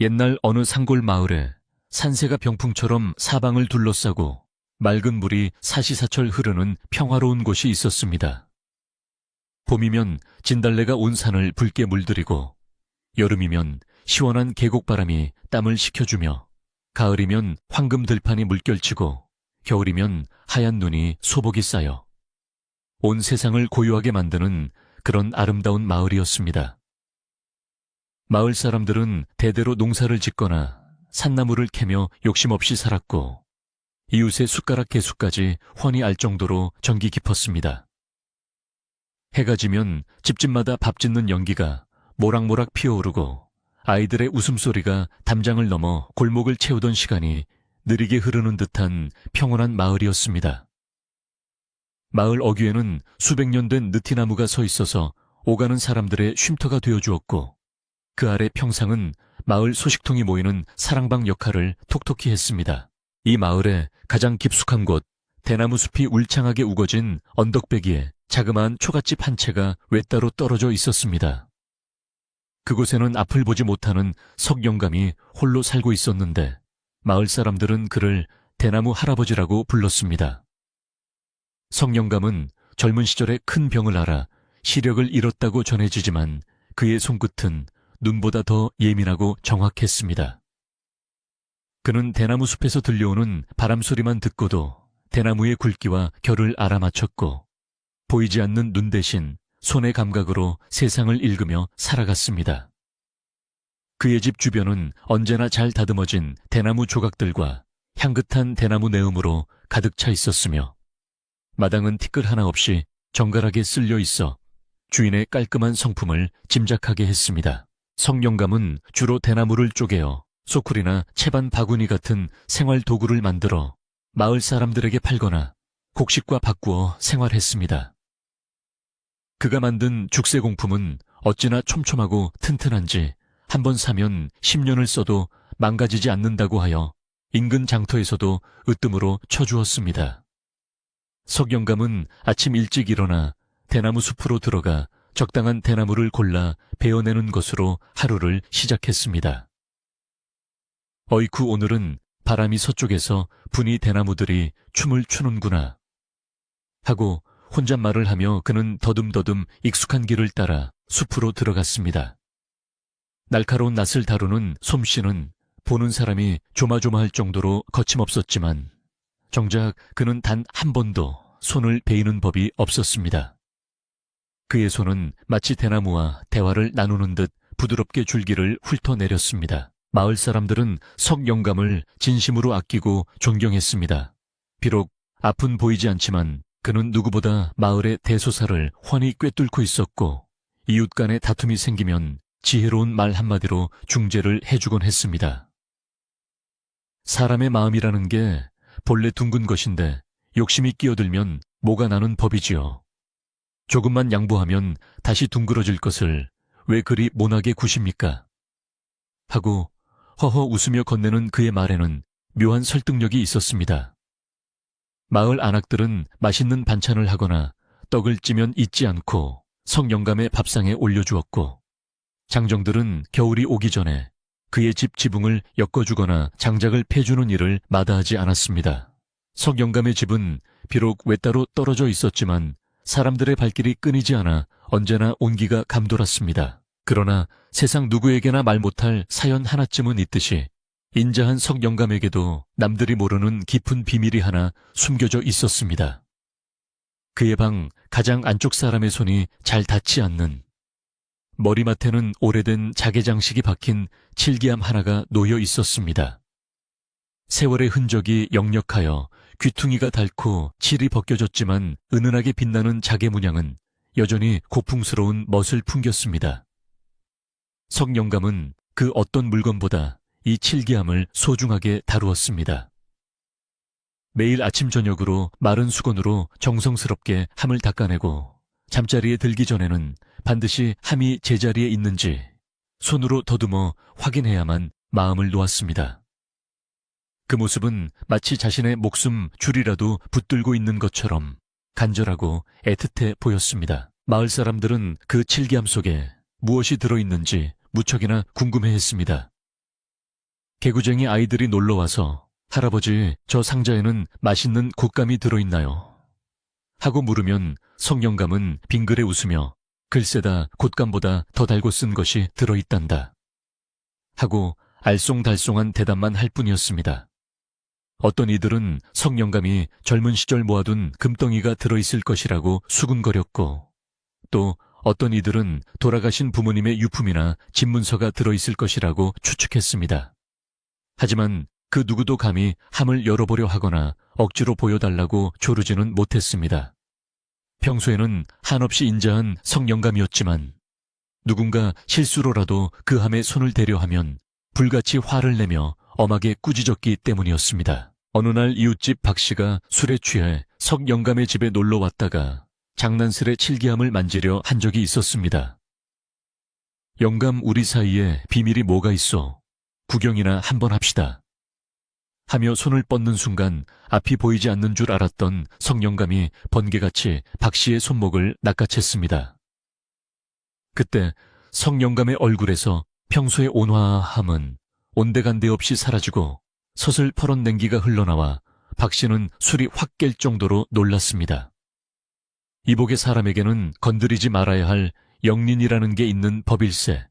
옛날 어느 산골 마을에 산새가 병풍처럼 사방을 둘러싸고 맑은 물이 사시사철 흐르는 평화로운 곳이 있었습니다. 봄이면 진달래가 온 산을 붉게 물들이고, 여름이면 시원한 계곡바람이 땀을 식혀주며, 가을이면 황금 들판이 물결치고, 겨울이면 하얀 눈이 소복이 쌓여 온 세상을 고요하게 만드는 그런 아름다운 마을이었습니다. 마을 사람들은 대대로 농사를 짓거나 산나무를 캐며 욕심 없이 살았고, 이웃의 숟가락 개수까지 훤히 알 정도로 정기 깊었습니다. 해가 지면 집집마다 밥 짓는 연기가 모락모락 피어오르고, 아이들의 웃음소리가 담장을 넘어 골목을 채우던 시간이 느리게 흐르는 듯한 평온한 마을이었습니다. 마을 어귀에는 수백 년 된 느티나무가 서 있어서 오가는 사람들의 쉼터가 되어주었고, 그 아래 평상은 마을 소식통이 모이는 사랑방 역할을 톡톡히 했습니다. 이 마을의 가장 깊숙한 곳, 대나무 숲이 울창하게 우거진 언덕배기에 자그마한 초가집 한 채가 외따로 떨어져 있었습니다. 그곳에는 앞을 보지 못하는 석영감이 홀로 살고 있었는데, 마을 사람들은 그를 대나무 할아버지라고 불렀습니다. 석영감은 젊은 시절에 큰 병을 앓아 시력을 잃었다고 전해지지만, 그의 손끝은 눈보다 더 예민하고 정확했습니다. 그는 대나무 숲에서 들려오는 바람소리만 듣고도 대나무의 굵기와 결을 알아맞혔고, 보이지 않는 눈 대신 손의 감각으로 세상을 읽으며 살아갔습니다. 그의 집 주변은 언제나 잘 다듬어진 대나무 조각들과 향긋한 대나무 내음으로 가득 차 있었으며, 마당은 티끌 하나 없이 정갈하게 쓸려 있어 주인의 깔끔한 성품을 짐작하게 했습니다. 석영감은 주로 대나무를 쪼개어 소쿠리나 채반 바구니 같은 생활 도구를 만들어 마을 사람들에게 팔거나 곡식과 바꾸어 생활했습니다. 그가 만든 죽쇠공품은 어찌나 촘촘하고 튼튼한지 한 번 사면 10년을 써도 망가지지 않는다고 하여 인근 장터에서도 으뜸으로 쳐주었습니다. 석영감은 아침 일찍 일어나 대나무 숲으로 들어가 적당한 대나무를 골라 베어내는 것으로 하루를 시작했습니다. 어이쿠, 오늘은 바람이 서쪽에서 분이 대나무들이 춤을 추는구나 하고 혼잣말을 하며 그는 더듬더듬 익숙한 길을 따라 숲으로 들어갔습니다. 날카로운 낫을 다루는 솜씨는 보는 사람이 조마조마할 정도로 거침없었지만, 정작 그는 단 한 번도 손을 베이는 법이 없었습니다. 그의 손은 마치 대나무와 대화를 나누는 듯 부드럽게 줄기를 훑어내렸습니다. 마을 사람들은 석영감을 진심으로 아끼고 존경했습니다. 비록 앞은 보이지 않지만 그는 누구보다 마을의 대소사를 훤히 꿰뚫고 있었고, 이웃 간의 다툼이 생기면 지혜로운 말 한마디로 중재를 해주곤 했습니다. 사람의 마음이라는 게 본래 둥근 것인데 욕심이 끼어들면 뭐가 나는 법이지요. 조금만 양보하면 다시 둥그러질 것을 왜 그리 모나게 구십니까? 하고 허허 웃으며 건네는 그의 말에는 묘한 설득력이 있었습니다. 마을 안악들은 맛있는 반찬을 하거나 떡을 찌면 잊지 않고 석영감의 밥상에 올려주었고, 장정들은 겨울이 오기 전에 그의 집 지붕을 엮어주거나 장작을 패주는 일을 마다하지 않았습니다. 석영감의 집은 비록 외따로 떨어져 있었지만 사람들의 발길이 끊이지 않아 언제나 온기가 감돌았습니다. 그러나 세상 누구에게나 말 못할 사연 하나쯤은 있듯이 인자한 석영감에게도 남들이 모르는 깊은 비밀이 하나 숨겨져 있었습니다. 그의 방 가장 안쪽 사람의 손이 잘 닿지 않는, 머리맡에는 오래된 자개장식이 박힌 칠기암 하나가 놓여 있었습니다. 세월의 흔적이 역력하여 귀퉁이가 닳고 칠이 벗겨졌지만 은은하게 빛나는 자개 문양은 여전히 고풍스러운 멋을 풍겼습니다. 석영감은 그 어떤 물건보다 이 칠기암을 소중하게 다루었습니다. 매일 아침 저녁으로 마른 수건으로 정성스럽게 함을 닦아내고, 잠자리에 들기 전에는 반드시 함이 제자리에 있는지 손으로 더듬어 확인해야만 마음을 놓았습니다. 그 모습은 마치 자신의 목숨 줄이라도 붙들고 있는 것처럼 간절하고 애틋해 보였습니다. 마을 사람들은 그 칠기암 속에 무엇이 들어있는지 무척이나 궁금해했습니다. 개구쟁이 아이들이 놀러와서 할아버지, 저 상자에는 맛있는 곶감이 들어있나요? 하고 물으면 성영감은 빙그레 웃으며 글쎄다 곶감보다 더 달고 쓴 것이 들어있단다. 하고 알쏭달쏭한 대답만 할 뿐이었습니다. 어떤 이들은 성영감이 젊은 시절 모아둔 금덩이가 들어있을 것이라고 수군거렸고 또 어떤 이들은 돌아가신 부모님의 유품이나 집문서가 들어있을 것이라고 추측했습니다. 하지만 그 누구도 감히 함을 열어보려 하거나 억지로 보여달라고 조르지는 못했습니다. 평소에는 한없이 인자한 성영감이었지만 누군가 실수로라도 그 함에 손을 대려 하면 불같이 화를 내며 엄하게 꾸짖었기 때문이었습니다. 어느 날 이웃집 박씨가 술에 취해 석영감의 집에 놀러 왔다가 장난스레 칠기함을 만지려 한 적이 있었습니다. 영감 우리 사이에 비밀이 뭐가 있어? 구경이나 한번 합시다. 하며 손을 뻗는 순간 앞이 보이지 않는 줄 알았던 성영감이 번개같이 박씨의 손목을 낚아챘습니다. 그때 성영감의 얼굴에서 평소의 온화함은 온데간데 없이 사라지고 서슬 퍼런 냉기가 흘러나와 박씨는 술이 확 깰 정도로 놀랐습니다. 이복의 사람에게는 건드리지 말아야 할 영린이라는 게 있는 법일세.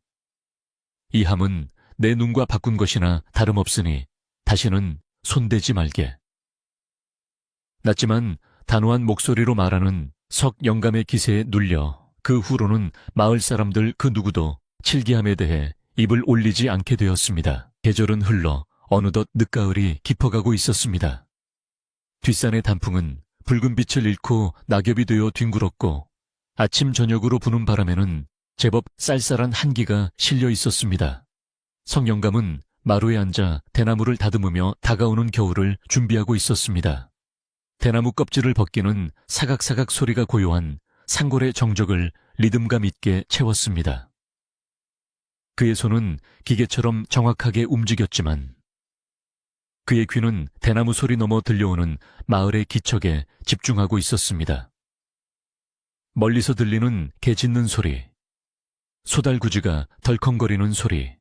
이 함은 내 눈과 바꾼 것이나 다름없으니 다시는 손대지 말게. 낮지만 단호한 목소리로 말하는 석영감의 기세에 눌려 그 후로는 마을 사람들 그 누구도 칠기함에 대해 입을 올리지 않게 되었습니다. 계절은 흘러 어느덧 늦가을이 깊어가고 있었습니다. 뒷산의 단풍은 붉은 빛을 잃고 낙엽이 되어 뒹굴었고 아침 저녁으로 부는 바람에는 제법 쌀쌀한 한기가 실려 있었습니다. 성영감은 마루에 앉아 대나무를 다듬으며 다가오는 겨울을 준비하고 있었습니다. 대나무 껍질을 벗기는 사각사각 소리가 고요한 상골의 정적을 리듬감 있게 채웠습니다. 그의 손은 기계처럼 정확하게 움직였지만 그의 귀는 대나무 소리 넘어 들려오는 마을의 기척에 집중하고 있었습니다. 멀리서 들리는 개 짖는 소리, 소달구지가 덜컹거리는 소리,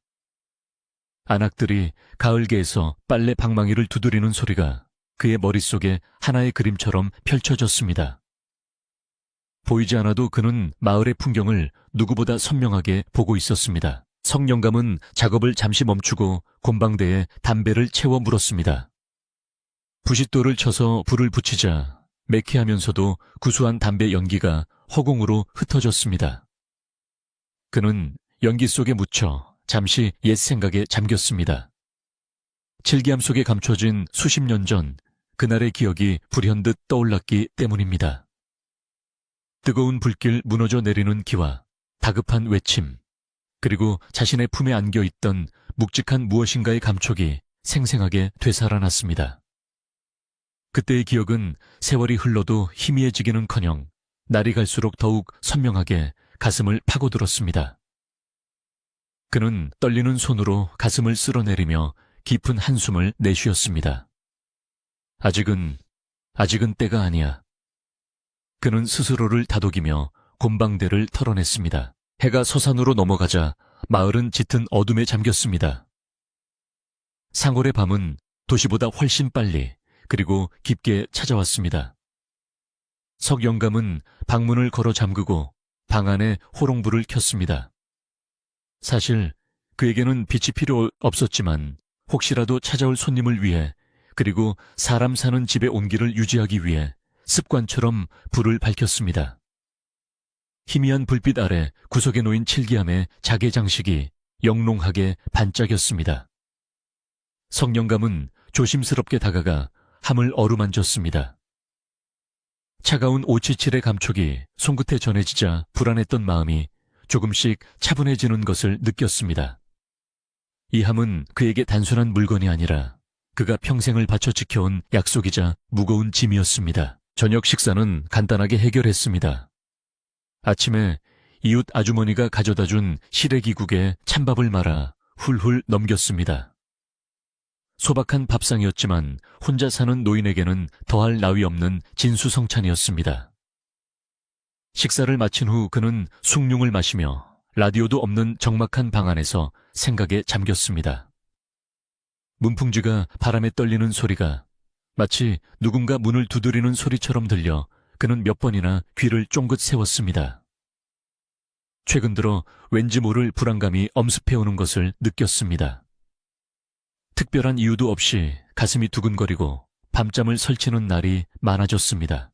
안악들이 가을개에서 빨래 방망이를 두드리는 소리가 그의 머릿속에 하나의 그림처럼 펼쳐졌습니다. 보이지 않아도 그는 마을의 풍경을 누구보다 선명하게 보고 있었습니다. 성영감은 작업을 잠시 멈추고 곤방대에 담배를 채워 물었습니다. 부싯돌을 쳐서 불을 붙이자 매캐하면서도 구수한 담배 연기가 허공으로 흩어졌습니다. 그는 연기 속에 묻혀 잠시 옛 생각에 잠겼습니다. 칠기함 속에 감춰진 수십 년 전 그날의 기억이 불현듯 떠올랐기 때문입니다. 뜨거운 불길 무너져 내리는 기와 다급한 외침, 그리고 자신의 품에 안겨있던 묵직한 무엇인가의 감촉이 생생하게 되살아났습니다. 그때의 기억은 세월이 흘러도 희미해지기는커녕 날이 갈수록 더욱 선명하게 가슴을 파고들었습니다. 그는 떨리는 손으로 가슴을 쓸어내리며 깊은 한숨을 내쉬었습니다. 아직은 때가 아니야. 그는 스스로를 다독이며 곤방대를 털어냈습니다. 해가 서산으로 넘어가자 마을은 짙은 어둠에 잠겼습니다. 상월의 밤은 도시보다 훨씬 빨리 그리고 깊게 찾아왔습니다. 석영감은 방문을 걸어 잠그고 방 안에 호롱불을 켰습니다. 사실 그에게는 빛이 필요 없었지만 혹시라도 찾아올 손님을 위해 그리고 사람 사는 집의 온기를 유지하기 위해 습관처럼 불을 밝혔습니다. 희미한 불빛 아래 구석에 놓인 칠기함의 자개 장식이 영롱하게 반짝였습니다. 성영감은 조심스럽게 다가가 함을 어루만졌습니다. 차가운 오치칠의 감촉이 손끝에 전해지자 불안했던 마음이 조금씩 차분해지는 것을 느꼈습니다. 이 함은 그에게 단순한 물건이 아니라 그가 평생을 바쳐 지켜온 약속이자 무거운 짐이었습니다. 저녁 식사는 간단하게 해결했습니다. 아침에 이웃 아주머니가 가져다준 시래기국에 찬밥을 말아 훌훌 넘겼습니다. 소박한 밥상이었지만 혼자 사는 노인에게는 더할 나위 없는 진수성찬이었습니다. 식사를 마친 후 그는 숭늉을 마시며 라디오도 없는 적막한 방 안에서 생각에 잠겼습니다. 문풍지가 바람에 떨리는 소리가 마치 누군가 문을 두드리는 소리처럼 들려 그는 몇 번이나 귀를 쫑긋 세웠습니다. 최근 들어 왠지 모를 불안감이 엄습해오는 것을 느꼈습니다. 특별한 이유도 없이 가슴이 두근거리고 밤잠을 설치는 날이 많아졌습니다.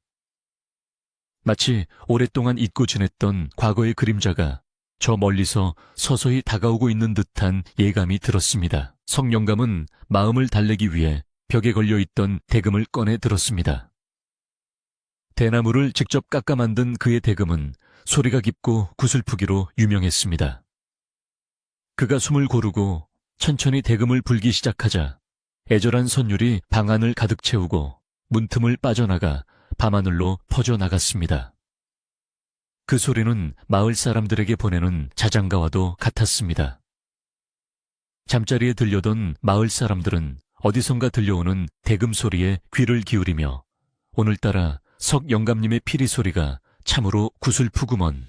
마치 오랫동안 잊고 지냈던 과거의 그림자가 저 멀리서 서서히 다가오고 있는 듯한 예감이 들었습니다. 성영감은 마음을 달래기 위해 벽에 걸려있던 대금을 꺼내 들었습니다. 대나무를 직접 깎아 만든 그의 대금은 소리가 깊고 구슬프기로 유명했습니다. 그가 숨을 고르고 천천히 대금을 불기 시작하자 애절한 선율이 방 안을 가득 채우고 문틈을 빠져나가 밤하늘로 퍼져나갔습니다. 그 소리는 마을 사람들에게 보내는 자장가와도 같았습니다. 잠자리에 들려던 마을 사람들은 어디선가 들려오는 대금 소리에 귀를 기울이며 오늘따라 석영감님의 피리 소리가 참으로 구슬프구먼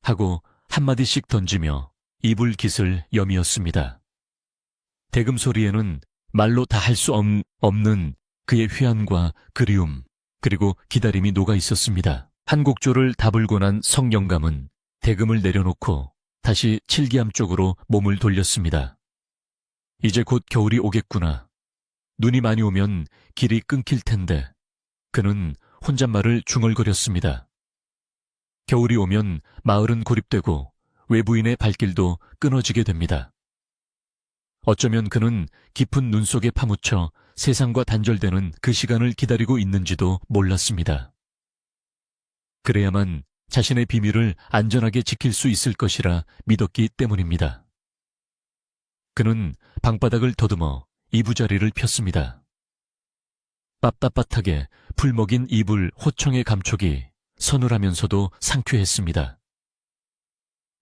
하고 한마디씩 던지며 이불 깃을 여미었습니다. 대금 소리에는 말로 다 할 수 없는 그의 회한과 그리움 그리고 기다림이 녹아 있었습니다. 한 곡조를 다 불고 난 석영감은 대금을 내려놓고 다시 칠기암 쪽으로 몸을 돌렸습니다. 이제 곧 겨울이 오겠구나. 눈이 많이 오면 길이 끊길 텐데 그는 혼잣말을 중얼거렸습니다. 겨울이 오면 마을은 고립되고 외부인의 발길도 끊어지게 됩니다. 어쩌면 그는 깊은 눈 속에 파묻혀 세상과 단절되는 그 시간을 기다리고 있는지도 몰랐습니다. 그래야만 자신의 비밀을 안전하게 지킬 수 있을 것이라 믿었기 때문입니다. 그는 방바닥을 더듬어 이부자리를 폈습니다. 빳빳하게 풀 먹인 이불 호청의 감촉이 서늘하면서도 상쾌했습니다.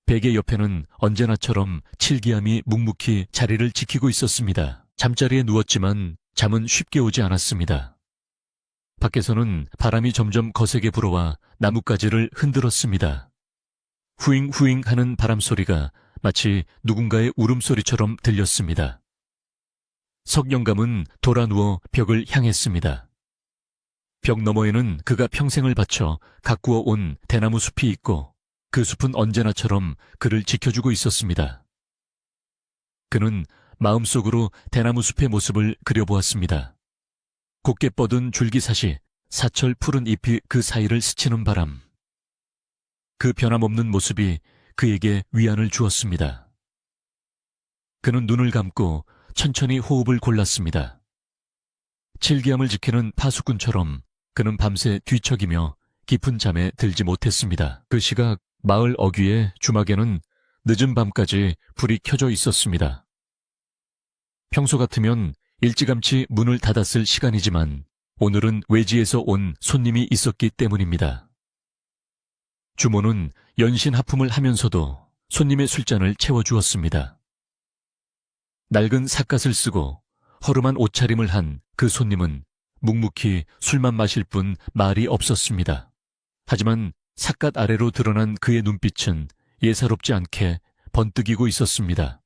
베개 옆에는 언제나처럼 칠기암이 묵묵히 자리를 지키고 있었습니다. 잠자리에 누웠지만 잠은 쉽게 오지 않았습니다. 밖에서는 바람이 점점 거세게 불어와 나뭇가지를 흔들었습니다. 후잉후잉 하는 바람소리가 마치 누군가의 울음소리처럼 들렸습니다. 석영감은 돌아 누워 벽을 향했습니다. 벽 너머에는 그가 평생을 바쳐 가꾸어 온 대나무 숲이 있고 그 숲은 언제나처럼 그를 지켜주고 있었습니다. 그는 마음속으로 대나무 숲의 모습을 그려보았습니다. 곱게 뻗은 줄기사시, 사철 푸른 잎이 그 사이를 스치는 바람. 그 변함없는 모습이 그에게 위안을 주었습니다. 그는 눈을 감고 천천히 호흡을 골랐습니다. 칠기암을 지키는 파수꾼처럼 그는 밤새 뒤척이며 깊은 잠에 들지 못했습니다. 그 시각 마을 어귀의 주막에는 늦은 밤까지 불이 켜져 있었습니다. 평소 같으면 일찌감치 문을 닫았을 시간이지만 오늘은 외지에서 온 손님이 있었기 때문입니다. 주모는 연신 하품을 하면서도 손님의 술잔을 채워주었습니다. 낡은 삿갓을 쓰고 허름한 옷차림을 한 그 손님은 묵묵히 술만 마실 뿐 말이 없었습니다. 하지만 삿갓 아래로 드러난 그의 눈빛은 예사롭지 않게 번뜩이고 있었습니다.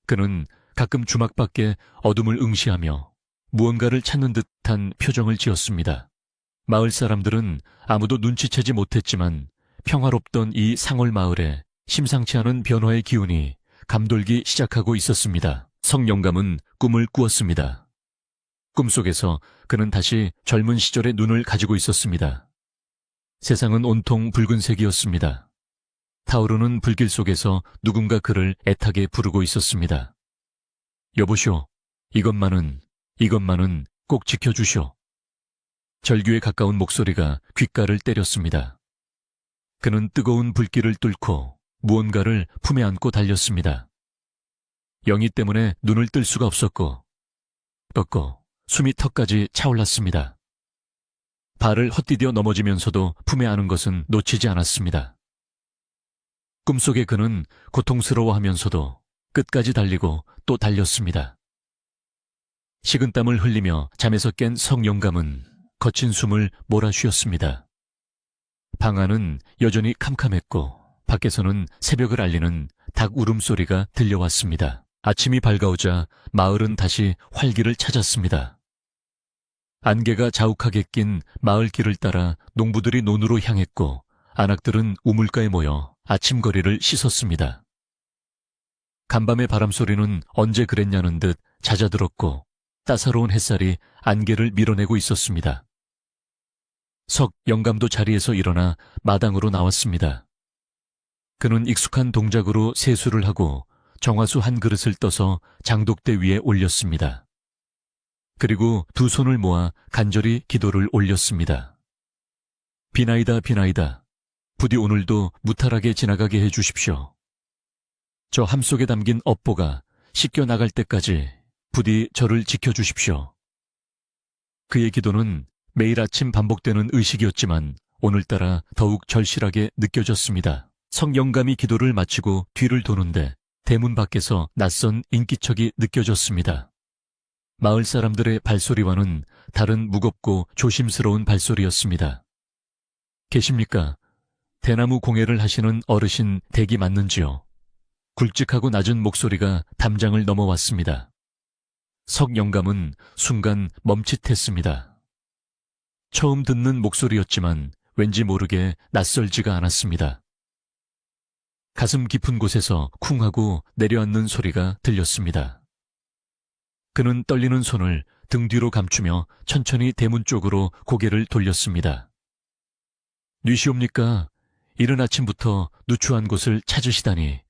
그는 가끔 주막 밖에 어둠을 응시하며 무언가를 찾는 듯한 표정을 지었습니다. 마을 사람들은 아무도 눈치채지 못했지만 평화롭던 이 상월 마을에 심상치 않은 변화의 기운이 감돌기 시작하고 있었습니다. 석영감은 꿈을 꾸었습니다. 꿈속에서 그는 다시 젊은 시절의 눈을 가지고 있었습니다. 세상은 온통 붉은색이었습니다. 타오르는 불길 속에서 누군가 그를 애타게 부르고 있었습니다. 여보시오, 이것만은 꼭 지켜주시오. 절규에 가까운 목소리가 귓가를 때렸습니다. 그는 뜨거운 불길을 뚫고 무언가를 품에 안고 달렸습니다. 영희 때문에 눈을 뜰 수가 없었고 꺾고 숨이 턱까지 차올랐습니다. 발을 헛디뎌 넘어지면서도 품에 안은 것은 놓치지 않았습니다. 꿈속에 그는 고통스러워하면서도 끝까지 달리고 또 달렸습니다. 식은땀을 흘리며 잠에서 깬 석영감은 거친 숨을 몰아쉬었습니다. 방 안은 여전히 캄캄했고 밖에서는 새벽을 알리는 닭 울음소리가 들려왔습니다. 아침이 밝아오자 마을은 다시 활기를 찾았습니다. 안개가 자욱하게 낀 마을 길을 따라 농부들이 논으로 향했고 안악들은 우물가에 모여 아침거리를 씻었습니다. 간밤의 바람소리는 언제 그랬냐는 듯 잦아들었고 따사로운 햇살이 안개를 밀어내고 있었습니다. 석 영감도 자리에서 일어나 마당으로 나왔습니다. 그는 익숙한 동작으로 세수를 하고 정화수 한 그릇을 떠서 장독대 위에 올렸습니다. 그리고 두 손을 모아 간절히 기도를 올렸습니다. 비나이다 비나이다. 부디 오늘도 무탈하게 지나가게 해주십시오. 저 함 속에 담긴 업보가 씻겨 나갈 때까지 부디 저를 지켜주십시오. 그의 기도는 매일 아침 반복되는 의식이었지만 오늘따라 더욱 절실하게 느껴졌습니다. 성영감이 기도를 마치고 뒤를 도는데 대문 밖에서 낯선 인기척이 느껴졌습니다. 마을 사람들의 발소리와는 다른 무겁고 조심스러운 발소리였습니다. 계십니까? 대나무 공예를 하시는 어르신 댁이 맞는지요? 굵직하고 낮은 목소리가 담장을 넘어왔습니다. 석영감은 순간 멈칫했습니다. 처음 듣는 목소리였지만 왠지 모르게 낯설지가 않았습니다. 가슴 깊은 곳에서 쿵하고 내려앉는 소리가 들렸습니다. 그는 떨리는 손을 등 뒤로 감추며 천천히 대문 쪽으로 고개를 돌렸습니다. 뉘시옵니까? 이른 아침부터 누추한 곳을 찾으시다니.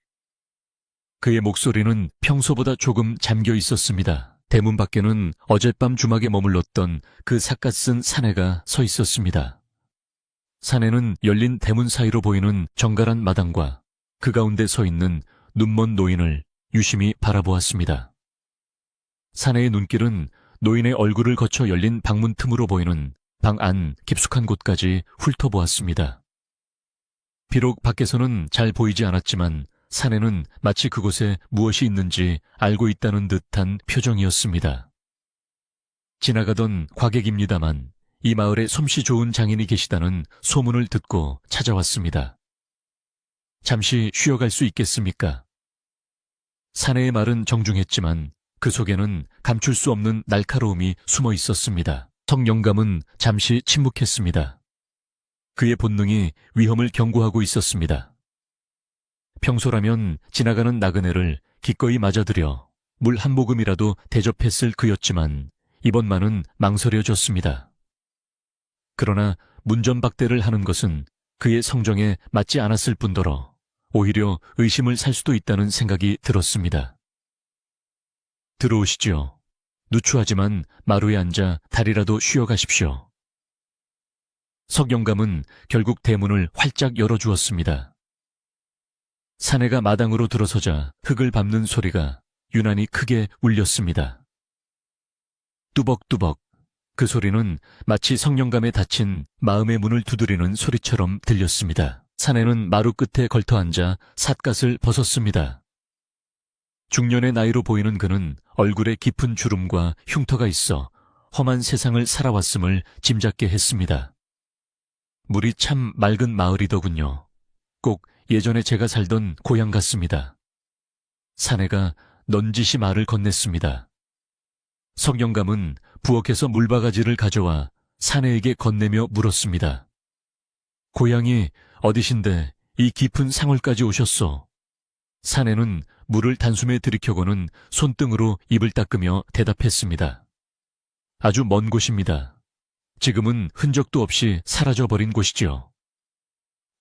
그의 목소리는 평소보다 조금 잠겨 있었습니다. 대문 밖에는 어젯밤 주막에 머물렀던 그 삿갓쓴 사내가 서 있었습니다. 사내는 열린 대문 사이로 보이는 정갈한 마당과 그 가운데 서 있는 눈먼 노인을 유심히 바라보았습니다. 사내의 눈길은 노인의 얼굴을 거쳐 열린 방문 틈으로 보이는 방 안 깊숙한 곳까지 훑어보았습니다. 비록 밖에서는 잘 보이지 않았지만 사내는 마치 그곳에 무엇이 있는지 알고 있다는 듯한 표정이었습니다. 지나가던 과객입니다만 이 마을에 솜씨 좋은 장인이 계시다는 소문을 듣고 찾아왔습니다. 잠시 쉬어갈 수 있겠습니까? 사내의 말은 정중했지만 그 속에는 감출 수 없는 날카로움이 숨어 있었습니다. 성영감은 잠시 침묵했습니다. 그의 본능이 위험을 경고하고 있었습니다. 평소라면 지나가는 나그네를 기꺼이 맞아들여 물 한 모금이라도 대접했을 그였지만 이번만은 망설여졌습니다. 그러나 문전박대를 하는 것은 그의 성정에 맞지 않았을 뿐더러 오히려 의심을 살 수도 있다는 생각이 들었습니다. 들어오시죠. 누추하지만 마루에 앉아 다리라도 쉬어가십시오. 석영감은 결국 대문을 활짝 열어주었습니다. 사내가 마당으로 들어서자 흙을 밟는 소리가 유난히 크게 울렸습니다. 뚜벅뚜벅. 그 소리는 마치 성령감에 닫힌 마음의 문을 두드리는 소리처럼 들렸습니다. 사내는 마루 끝에 걸터앉아 삿갓을 벗었습니다. 중년의 나이로 보이는 그는 얼굴에 깊은 주름과 흉터가 있어 험한 세상을 살아왔음을 짐작게 했습니다. 물이 참 맑은 마을이더군요. 꼭 예전에 제가 살던 고향 같습니다. 사내가 넌지시 말을 건넸습니다. 석영감은 부엌에서 물바가지를 가져와 사내에게 건네며 물었습니다. 고향이 어디신데 이 깊은 상월까지 오셨소? 사내는 물을 단숨에 들이켜고는 손등으로 입을 닦으며 대답했습니다. 아주 먼 곳입니다. 지금은 흔적도 없이 사라져버린 곳이지요.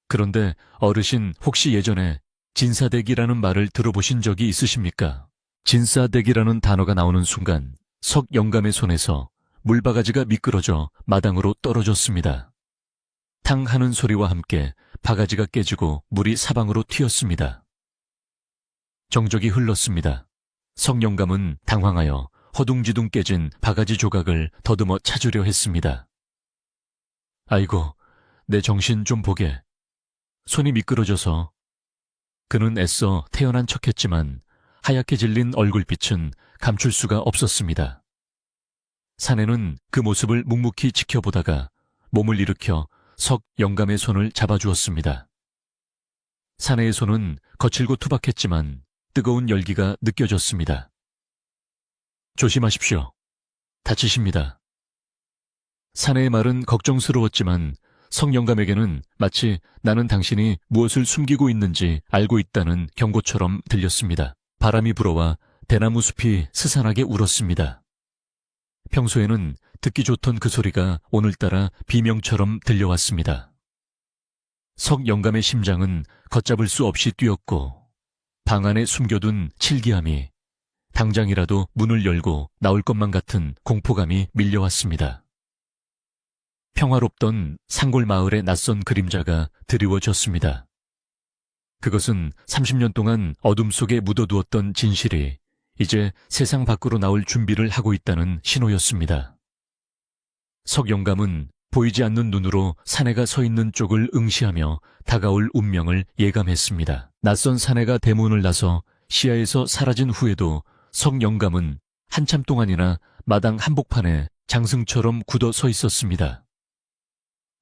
그런데 어르신 혹시 예전에 진사대기라는 말을 들어보신 적이 있으십니까? 진사대기라는 단어가 나오는 순간 석영감의 손에서 물바가지가 미끄러져 마당으로 떨어졌습니다. 탕 하는 소리와 함께 바가지가 깨지고 물이 사방으로 튀었습니다. 정적이 흘렀습니다. 석영감은 당황하여 허둥지둥 깨진 바가지 조각을 더듬어 찾으려 했습니다. 아이고, 내 정신 좀 보게. 손이 미끄러져서. 그는 애써 태어난 척했지만 하얗게 질린 얼굴빛은 감출 수가 없었습니다. 사내는 그 모습을 묵묵히 지켜보다가 몸을 일으켜 석영감의 손을 잡아주었습니다. 사내의 손은 거칠고 투박했지만 뜨거운 열기가 느껴졌습니다. 조심하십시오. 다치십니다. 사내의 말은 걱정스러웠지만 성영감에게는 마치 나는 당신이 무엇을 숨기고 있는지 알고 있다는 경고처럼 들렸습니다. 바람이 불어와 대나무 숲이 스산하게 울었습니다. 평소에는 듣기 좋던 그 소리가 오늘따라 비명처럼 들려왔습니다. 석영감의 심장은 걷잡을 수 없이 뛰었고 방 안에 숨겨둔 칠기함이 당장이라도 문을 열고 나올 것만 같은 공포감이 밀려왔습니다. 평화롭던 산골 마을의 낯선 그림자가 드리워졌습니다. 그것은 30년 동안 어둠 속에 묻어두었던 진실이 이제 세상 밖으로 나올 준비를 하고 있다는 신호였습니다. 석영감은 보이지 않는 눈으로 사내가 서 있는 쪽을 응시하며 다가올 운명을 예감했습니다. 낯선 사내가 대문을 나서 시야에서 사라진 후에도 석영감은 한참 동안이나 마당 한복판에 장승처럼 굳어 서 있었습니다.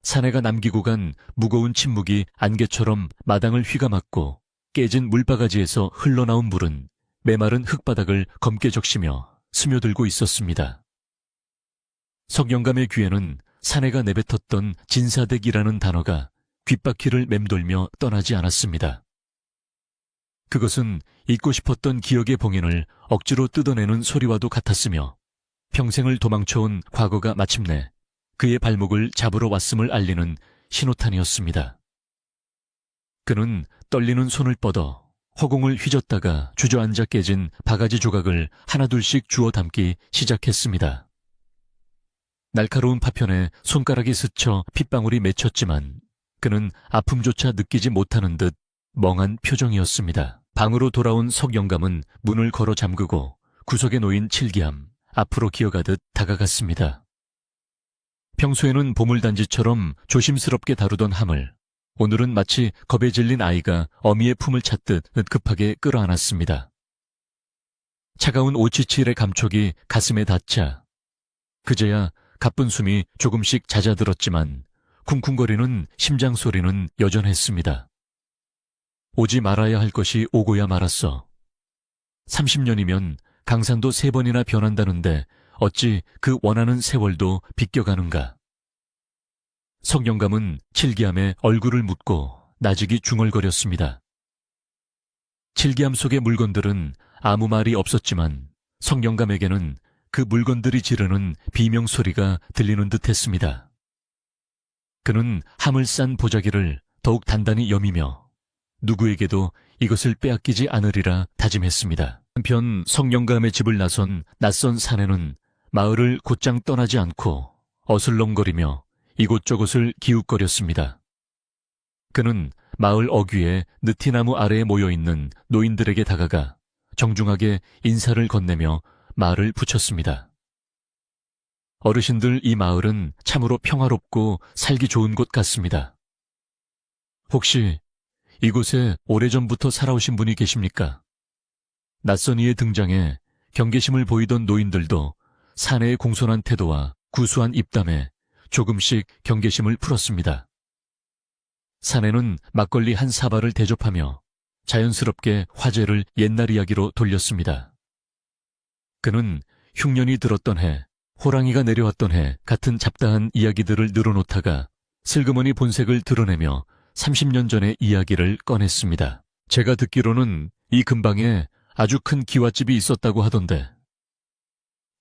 사내가 남기고 간 무거운 침묵이 안개처럼 마당을 휘감았고 깨진 물바가지에서 흘러나온 물은 메마른 흙바닥을 검게 적시며 스며들고 있었습니다. 석영감의 귀에는 사내가 내뱉었던 진사댁이라는 단어가 귓바퀴를 맴돌며 떠나지 않았습니다. 그것은 잊고 싶었던 기억의 봉인을 억지로 뜯어내는 소리와도 같았으며 평생을 도망쳐온 과거가 마침내 그의 발목을 잡으러 왔음을 알리는 신호탄이었습니다. 그는 떨리는 손을 뻗어 허공을 휘젓다가 주저앉아 깨진 바가지 조각을 하나둘씩 주워 담기 시작했습니다. 날카로운 파편에 손가락이 스쳐 핏방울이 맺혔지만 그는 아픔조차 느끼지 못하는 듯 멍한 표정이었습니다. 방으로 돌아온 석영감은 문을 걸어 잠그고 구석에 놓인 칠기함 앞으로 기어가듯 다가갔습니다. 평소에는 보물단지처럼 조심스럽게 다루던 함을 오늘은 마치 겁에 질린 아이가 어미의 품을 찾듯 급하게 끌어안았습니다. 차가운 오치칠의 감촉이 가슴에 닿자 그제야 가쁜 숨이 조금씩 잦아들었지만 쿵쿵거리는 심장 소리는 여전했습니다. 오지 말아야 할 것이 오고야 말았어. 30년이면 강산도 3번이나 변한다는데 어찌 그 원하는 세월도 비껴가는가. 석영감은 칠기함에 얼굴을 묻고 나직이 중얼거렸습니다. 칠기함 속의 물건들은 아무 말이 없었지만 석영감에게는 그 물건들이 지르는 비명소리가 들리는 듯했습니다. 그는 함을 싼 보자기를 더욱 단단히 여미며 누구에게도 이것을 빼앗기지 않으리라 다짐했습니다. 한편 석영감의 집을 나선 낯선 사내는 마을을 곧장 떠나지 않고 어슬렁거리며 이곳저곳을 기웃거렸습니다. 그는 마을 어귀에 느티나무 아래에 모여있는 노인들에게 다가가 정중하게 인사를 건네며 말을 붙였습니다. 어르신들, 이 마을은 참으로 평화롭고 살기 좋은 곳 같습니다. 혹시 이곳에 오래전부터 살아오신 분이 계십니까? 낯선 이의 등장에 경계심을 보이던 노인들도 사내의 공손한 태도와 구수한 입담에 조금씩 경계심을 풀었습니다. 사내는 막걸리 한 사발을 대접하며 자연스럽게 화제를 옛날 이야기로 돌렸습니다. 그는 흉년이 들었던 해, 호랑이가 내려왔던 해 같은 잡다한 이야기들을 늘어놓다가 슬그머니 본색을 드러내며 30년 전의 이야기를 꺼냈습니다. 제가 듣기로는 이 근방에 아주 큰 기와집이 있었다고 하던데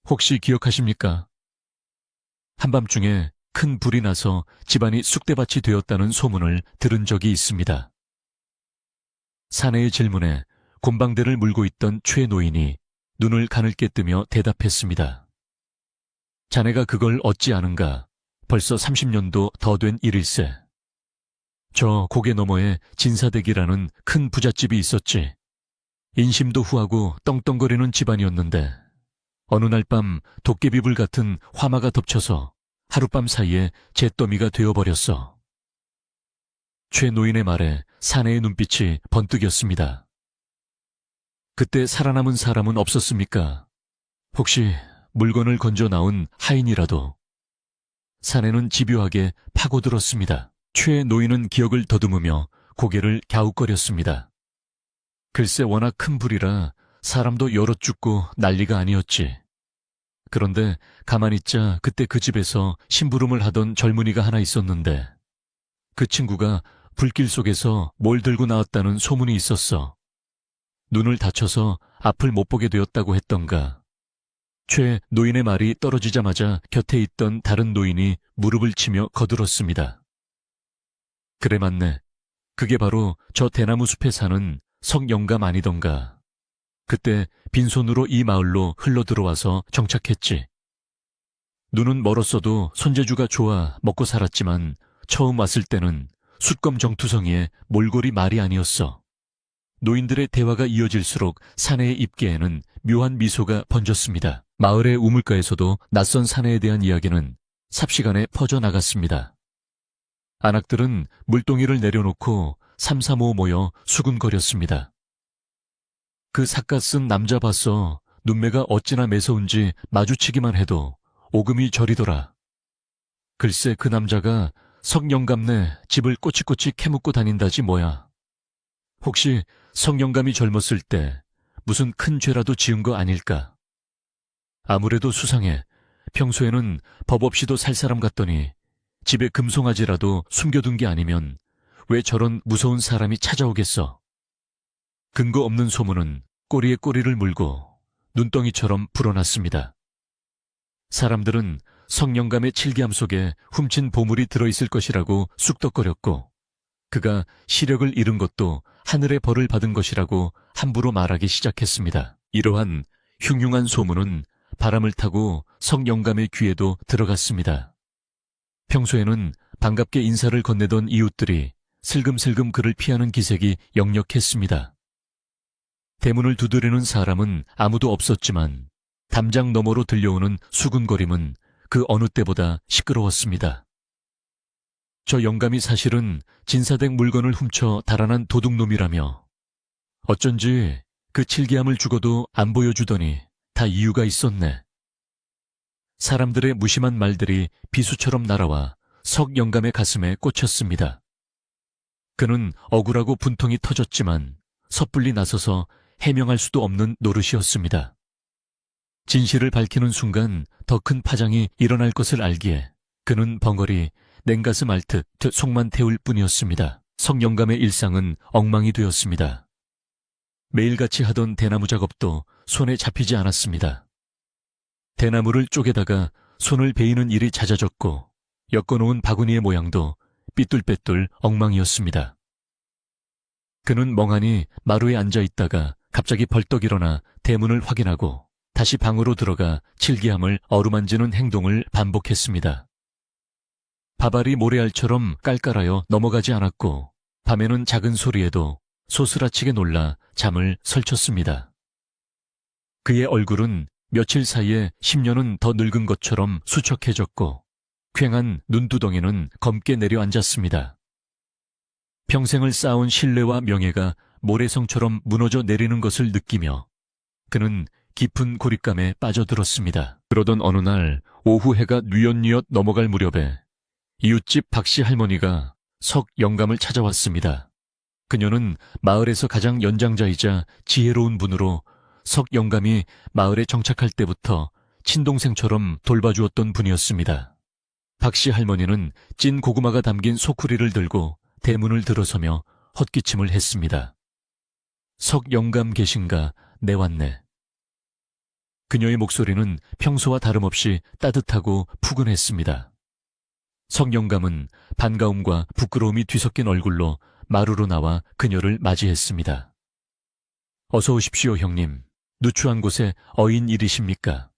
혹시 기억하십니까? 한밤중에 큰 불이 나서 집안이 쑥대밭이 되었다는 소문을 들은 적이 있습니다. 사내의 질문에 곤방대를 물고 있던 최노인이 눈을 가늘게 뜨며 대답했습니다. 자네가 그걸 어찌 아는가? 벌써 30년도 더 된 일일세. 저 고개 너머에 진사댁이라는 큰 부잣집이 있었지. 인심도 후하고 떵떵거리는 집안이었는데 어느 날 밤 도깨비불 같은 화마가 덮쳐서 하룻밤 사이에 잿더미가 되어버렸어. 최 노인의 말에 사내의 눈빛이 번뜩였습니다. 그때 살아남은 사람은 없었습니까? 혹시 물건을 건져 나온 하인이라도? 사내는 집요하게 파고들었습니다. 최 노인은 기억을 더듬으며 고개를 갸웃거렸습니다. 글쎄 워낙 큰 불이라 사람도 여럿 죽고 난리가 아니었지. 그런데 가만히 있자 그때 그 집에서 심부름을 하던 젊은이가 하나 있었는데 그 친구가 불길 속에서 뭘 들고 나왔다는 소문이 있었어. 눈을 다쳐서 앞을 못 보게 되었다고 했던가. 최 노인의 말이 떨어지자마자 곁에 있던 다른 노인이 무릎을 치며 거들었습니다. 그래 맞네. 그게 바로 저 대나무 숲에 사는 석영감 아니던가. 그때 빈손으로 이 마을로 흘러들어와서 정착했지. 눈은 멀었어도 손재주가 좋아 먹고 살았지만 처음 왔을 때는 숫검정투성이에 몰골이 말이 아니었어. 노인들의 대화가 이어질수록 사내의 입계에는 묘한 미소가 번졌습니다. 마을의 우물가에서도 낯선 사내에 대한 이야기는 삽시간에 퍼져나갔습니다. 안악들은 물동이를 내려놓고 삼삼오오 모여 수군거렸습니다. 그 삿갓 쓴 남자 봤어. 눈매가 어찌나 매서운지 마주치기만 해도 오금이 저리더라. 글쎄 그 남자가 석영감네 집을 꼬치꼬치 캐묻고 다닌다지 뭐야. 혹시 석영감이 젊었을 때 무슨 큰 죄라도 지은 거 아닐까? 아무래도 수상해. 평소에는 법 없이도 살 사람 같더니 집에 금송아지라도 숨겨둔 게 아니면 왜 저런 무서운 사람이 찾아오겠어? 근거 없는 소문은 꼬리에 꼬리를 물고 눈덩이처럼 불어났습니다. 사람들은 석영감의 칠기함 속에 훔친 보물이 들어있을 것이라고 쑥덕거렸고 그가 시력을 잃은 것도 하늘의 벌을 받은 것이라고 함부로 말하기 시작했습니다. 이러한 흉흉한 소문은 바람을 타고 석영감의 귀에도 들어갔습니다. 평소에는 반갑게 인사를 건네던 이웃들이 슬금슬금 그를 피하는 기색이 역력했습니다. 대문을 두드리는 사람은 아무도 없었지만 담장 너머로 들려오는 수군거림은 그 어느 때보다 시끄러웠습니다. 저 영감이 사실은 진사댁 물건을 훔쳐 달아난 도둑놈이라며 어쩐지 그 칠기함을 죽어도 안 보여주더니 다 이유가 있었네. 사람들의 무심한 말들이 비수처럼 날아와 석영감의 가슴에 꽂혔습니다. 그는 억울하고 분통이 터졌지만 섣불리 나서서 해명할 수도 없는 노릇이었습니다. 진실을 밝히는 순간 더 큰 파장이 일어날 것을 알기에 그는 벙어리 냉가슴 앓듯 속만 태울 뿐이었습니다. 석영감의 일상은 엉망이 되었습니다. 매일같이 하던 대나무 작업도 손에 잡히지 않았습니다. 대나무를 쪼개다가 손을 베이는 일이 잦아졌고 엮어놓은 바구니의 모양도 삐뚤빼뚤 엉망이었습니다. 그는 멍하니 마루에 앉아 있다가 갑자기 벌떡 일어나 대문을 확인하고 다시 방으로 들어가 칠기함을 어루만지는 행동을 반복했습니다. 밥알이 모래알처럼 깔깔하여 넘어가지 않았고 밤에는 작은 소리에도 소스라치게 놀라 잠을 설쳤습니다. 그의 얼굴은 며칠 사이에 10년은 더 늙은 것처럼 수척해졌고 퀭한 눈두덩이는 검게 내려앉았습니다. 평생을 쌓아온 신뢰와 명예가 모래성처럼 무너져 내리는 것을 느끼며 그는 깊은 고립감에 빠져들었습니다. 그러던 어느 날 오후 해가 뉘엿뉘엿 넘어갈 무렵에 이웃집 박씨 할머니가 석영감을 찾아왔습니다. 그녀는 마을에서 가장 연장자이자 지혜로운 분으로 석영감이 마을에 정착할 때부터 친동생처럼 돌봐주었던 분이었습니다. 박씨 할머니는 찐 고구마가 담긴 소쿠리를 들고 대문을 들어서며 헛기침을 했습니다. 석영감 계신가? 네 왔네. 그녀의 목소리는 평소와 다름없이 따뜻하고 푸근했습니다. 석영감은 반가움과 부끄러움이 뒤섞인 얼굴로 마루로 나와 그녀를 맞이했습니다. 어서 오십시오, 형님. 누추한 곳에 어인 일이십니까?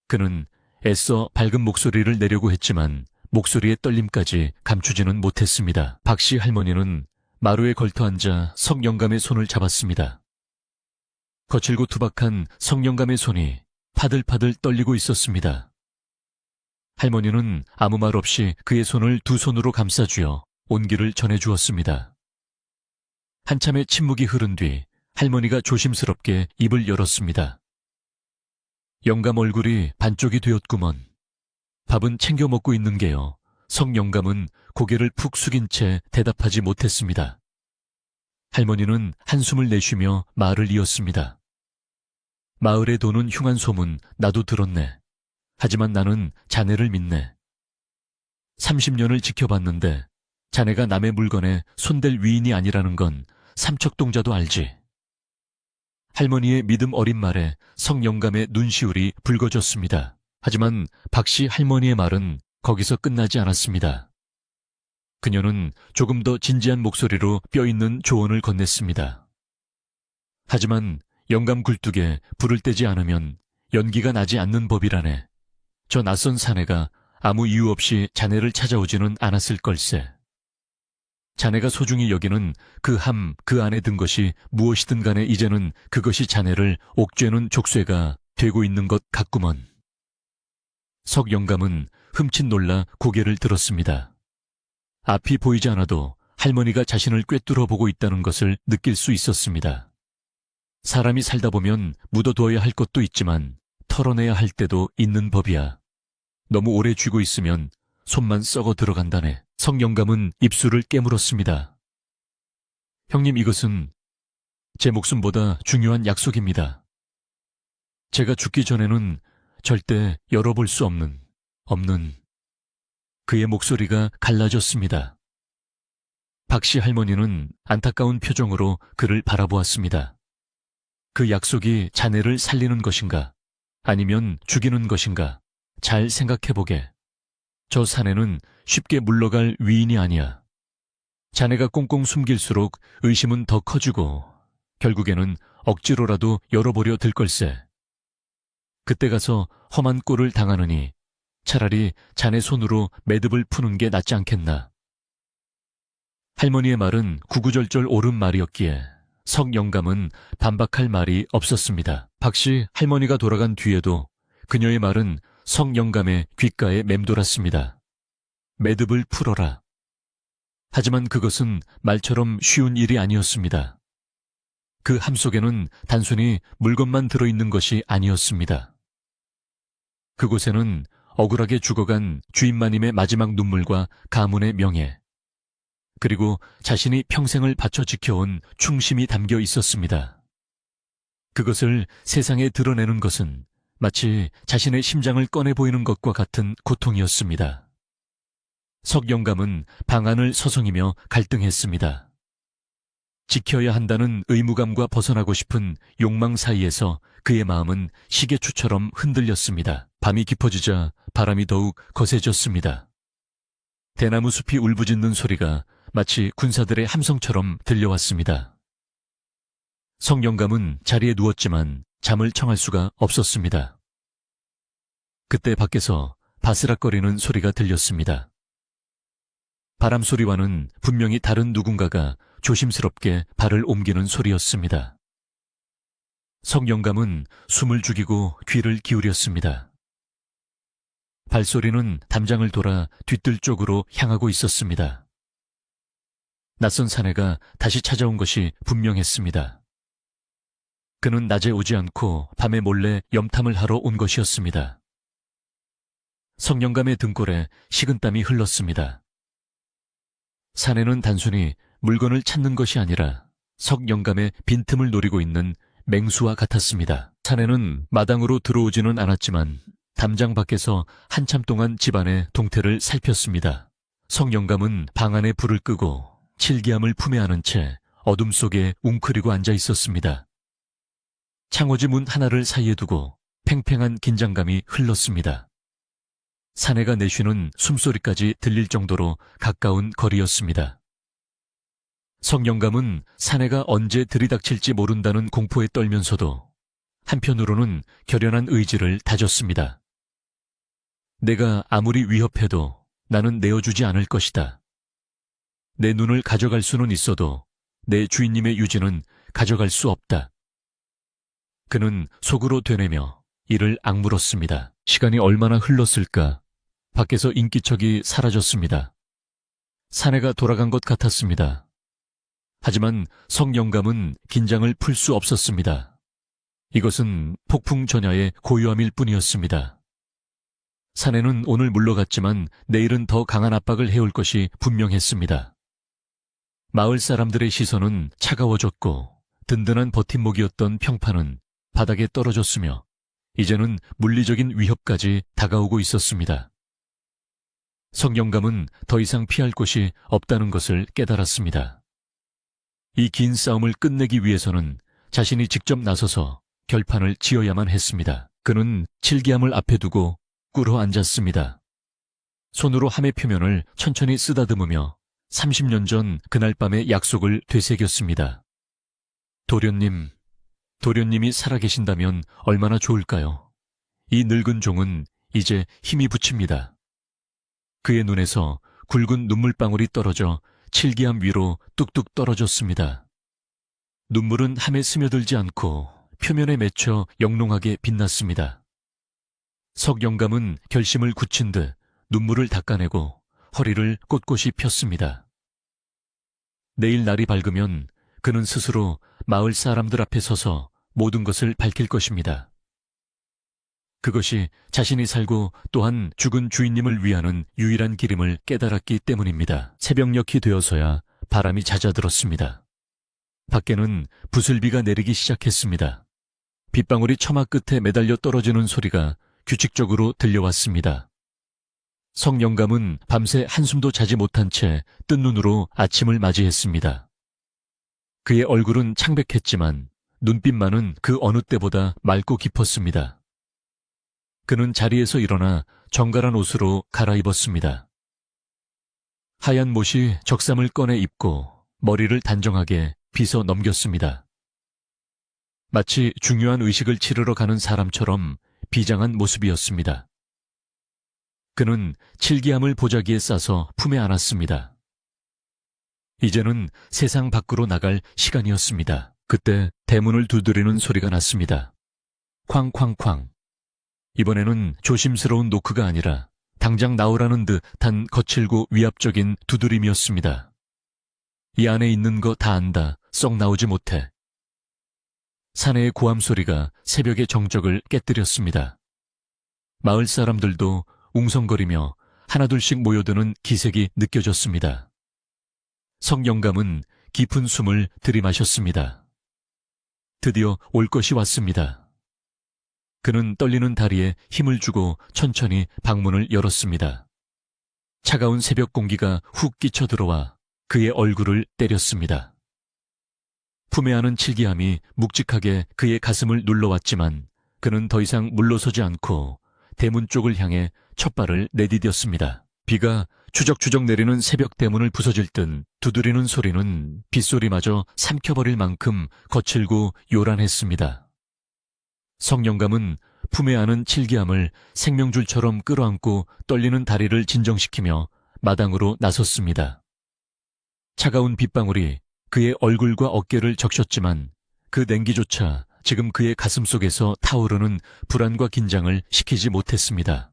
그는 애써 밝은 목소리를 내려고 했지만 목소리의 떨림까지 감추지는 못했습니다. 박씨 할머니는 마루에 걸터앉아 석영감의 손을 잡았습니다. 거칠고 투박한 석영감의 손이 파들파들 떨리고 있었습니다. 할머니는 아무 말 없이 그의 손을 두 손으로 감싸쥐어 온기를 전해주었습니다. 한참의 침묵이 흐른 뒤 할머니가 조심스럽게 입을 열었습니다. 영감 얼굴이 반쪽이 되었구먼. 밥은 챙겨 먹고 있는 게요. 석영감은 고개를 푹 숙인 채 대답하지 못했습니다. 할머니는 한숨을 내쉬며 말을 이었습니다. 마을에 도는 흉한 소문 나도 들었네. 하지만 나는 자네를 믿네. 30년을 지켜봤는데 자네가 남의 물건에 손댈 위인이 아니라는 건 삼척동자도 알지. 할머니의 믿음 어린 말에 성영감의 눈시울이 붉어졌습니다. 하지만 박씨 할머니의 말은 거기서 끝나지 않았습니다. 그녀는 조금 더 진지한 목소리로 뼈있는 조언을 건넸습니다. 하지만 영감 굴뚝에 불을 떼지 않으면 연기가 나지 않는 법이라네. 저 낯선 사내가 아무 이유 없이 자네를 찾아오지는 않았을 걸세. 자네가 소중히 여기는 그 안에 든 것이 무엇이든 간에 이제는 그것이 자네를 옥죄는 족쇄가 되고 있는 것 같구먼. 석 영감은 흠칫 놀라 고개를 들었습니다. 앞이 보이지 않아도 할머니가 자신을 꿰뚫어 보고 있다는 것을 느낄 수 있었습니다. 사람이 살다 보면 묻어두어야 할 것도 있지만 털어내야 할 때도 있는 법이야. 너무 오래 쥐고 있으면 손만 썩어 들어간다네. 석 영감은 입술을 깨물었습니다. 형님, 이것은 제 목숨보다 중요한 약속입니다. 제가 죽기 전에는 절대 열어볼 수 없는 그의 목소리가 갈라졌습니다. 박씨 할머니는 안타까운 표정으로 그를 바라보았습니다. 그 약속이 자네를 살리는 것인가? 아니면 죽이는 것인가? 잘 생각해보게. 저 사내는 쉽게 물러갈 위인이 아니야. 자네가 꽁꽁 숨길수록 의심은 더 커지고 결국에는 억지로라도 열어보려 들 걸세. 그때 가서 험한 꼴을 당하느니 차라리 자네 손으로 매듭을 푸는 게 낫지 않겠나. 할머니의 말은 구구절절 옳은 말이었기에 석 영감은 반박할 말이 없었습니다. 박씨 할머니가 돌아간 뒤에도 그녀의 말은 석 영감의 귓가에 맴돌았습니다. 매듭을 풀어라. 하지만 그것은 말처럼 쉬운 일이 아니었습니다. 그 함 속에는 단순히 물건만 들어있는 것이 아니었습니다. 그곳에는 억울하게 죽어간 주인마님의 마지막 눈물과 가문의 명예, 그리고 자신이 평생을 바쳐 지켜온 충심이 담겨 있었습니다. 그것을 세상에 드러내는 것은 마치 자신의 심장을 꺼내 보이는 것과 같은 고통이었습니다. 석 영감은 방안을 서성이며 갈등했습니다. 지켜야 한다는 의무감과 벗어나고 싶은 욕망 사이에서 그의 마음은 시계추처럼 흔들렸습니다. 밤이 깊어지자 바람이 더욱 거세졌습니다. 대나무 숲이 울부짖는 소리가 마치 군사들의 함성처럼 들려왔습니다. 석 영감은 자리에 누웠지만 잠을 청할 수가 없었습니다. 그때 밖에서 바스락거리는 소리가 들렸습니다. 바람 소리와는 분명히 다른 누군가가 조심스럽게 발을 옮기는 소리였습니다. 석 영감은 숨을 죽이고 귀를 기울였습니다. 발소리는 담장을 돌아 뒤뜰 쪽으로 향하고 있었습니다. 낯선 사내가 다시 찾아온 것이 분명했습니다. 그는 낮에 오지 않고 밤에 몰래 염탐을 하러 온 것이었습니다. 석 영감의 등골에 식은땀이 흘렀습니다. 사내는 단순히 물건을 찾는 것이 아니라 석 영감의 빈틈을 노리고 있는 맹수와 같았습니다. 사내는 마당으로 들어오지는 않았지만 담장 밖에서 한참 동안 집안의 동태를 살폈습니다. 석 영감은 방 안에 불을 끄고 칠기함을 품에 안은 채 어둠 속에 웅크리고 앉아 있었습니다. 창호지 문 하나를 사이에 두고 팽팽한 긴장감이 흘렀습니다. 사내가 내쉬는 숨소리까지 들릴 정도로 가까운 거리였습니다. 석 영감은 사내가 언제 들이닥칠지 모른다는 공포에 떨면서도 한편으로는 결연한 의지를 다졌습니다. 내가 아무리 위협해도 나는 내어주지 않을 것이다. 내 눈을 가져갈 수는 있어도 내 주인님의 유지는 가져갈 수 없다. 그는 속으로 되뇌며 이를 악물었습니다. 시간이 얼마나 흘렀을까? 밖에서 인기척이 사라졌습니다. 사내가 돌아간 것 같았습니다. 하지만 석 영감은 긴장을 풀 수 없었습니다. 이것은 폭풍 전야의 고요함일 뿐이었습니다. 사내는 오늘 물러갔지만 내일은 더 강한 압박을 해올 것이 분명했습니다. 마을 사람들의 시선은 차가워졌고 든든한 버팀목이었던 평판은 바닥에 떨어졌으며 이제는 물리적인 위협까지 다가오고 있었습니다. 성영감은 더 이상 피할 곳이 없다는 것을 깨달았습니다. 이 긴 싸움을 끝내기 위해서는 자신이 직접 나서서 결판을 지어야만 했습니다. 그는 칠기함을 앞에 두고 꿇어 앉았습니다. 손으로 함의 표면을 천천히 쓰다듬으며 30년 전 그날 밤의 약속을 되새겼습니다. 도련님이 살아계신다면 얼마나 좋을까요? 이 늙은 종은 이제 힘이 부칩니다. 그의 눈에서 굵은 눈물방울이 떨어져 칠기함 위로 뚝뚝 떨어졌습니다. 눈물은 함에 스며들지 않고 표면에 맺혀 영롱하게 빛났습니다. 석영감은 결심을 굳힌 듯 눈물을 닦아내고 허리를 꼿꼿이 폈습니다. 내일 날이 밝으면 그는 스스로 마을 사람들 앞에 서서 모든 것을 밝힐 것입니다. 그것이 자신이 살고 또한 죽은 주인님을 위하는 유일한 길임을 깨달았기 때문입니다. 새벽녘이 되어서야 바람이 잦아들었습니다. 밖에는 부슬비가 내리기 시작했습니다. 빗방울이 처마 끝에 매달려 떨어지는 소리가 규칙적으로 들려왔습니다. 성영감은 밤새 한숨도 자지 못한 채 뜬 눈으로 아침을 맞이했습니다. 그의 얼굴은 창백했지만 눈빛만은 그 어느 때보다 맑고 깊었습니다. 그는 자리에서 일어나 정갈한 옷으로 갈아입었습니다. 하얀 못이 적삼을 꺼내 입고 머리를 단정하게 빗어 넘겼습니다. 마치 중요한 의식을 치르러 가는 사람처럼 비장한 모습이었습니다. 그는 칠기함을 보자기에 싸서 품에 안았습니다. 이제는 세상 밖으로 나갈 시간이었습니다. 그때 대문을 두드리는 소리가 났습니다. 쾅쾅쾅. 이번에는 조심스러운 노크가 아니라 당장 나오라는 듯한 거칠고 위압적인 두드림이었습니다. 이 안에 있는 거 다 안다. 썩 나오지 못해. 사내의 고함 소리가 새벽의 정적을 깨뜨렸습니다. 마을 사람들도 웅성거리며 하나둘씩 모여드는 기색이 느껴졌습니다. 성영감은 깊은 숨을 들이마셨습니다. 드디어 올 것이 왔습니다. 그는 떨리는 다리에 힘을 주고 천천히 방문을 열었습니다. 차가운 새벽 공기가 훅 끼쳐 들어와 그의 얼굴을 때렸습니다. 품에 안은 칠기함이 묵직하게 그의 가슴을 눌러왔지만 그는 더 이상 물러서지 않고 대문 쪽을 향해 첫 발을 내디뎠습니다. 비가 추적추적 내리는 새벽 대문을 부서질 듯 두드리는 소리는 빗소리마저 삼켜버릴 만큼 거칠고 요란했습니다. 성영감은 품에 안은 칠기함을 생명줄처럼 끌어안고 떨리는 다리를 진정시키며 마당으로 나섰습니다. 차가운 빗방울이 그의 얼굴과 어깨를 적셨지만 그 냉기조차 지금 그의 가슴 속에서 타오르는 불안과 긴장을 식히지 못했습니다.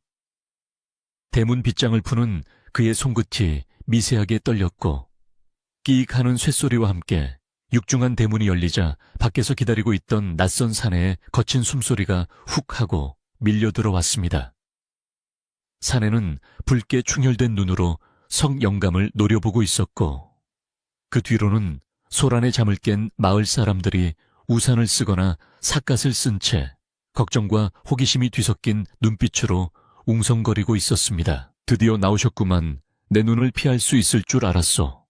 대문 빗장을 푸는 그의 손끝이 미세하게 떨렸고 끼익 하는 쇳소리와 함께 육중한 대문이 열리자 밖에서 기다리고 있던 낯선 사내의 거친 숨소리가 훅 하고 밀려 들어왔습니다. 사내는 붉게 충혈된 눈으로 성영감을 노려보고 있었고 그 뒤로는 소란의 잠을 깬 마을 사람들이 우산을 쓰거나 삿갓을 쓴 채 걱정과 호기심이 뒤섞인 눈빛으로 웅성거리고 있었습니다. 드디어 나오셨구만. 내 눈을 피할 수 있을 줄 알았소.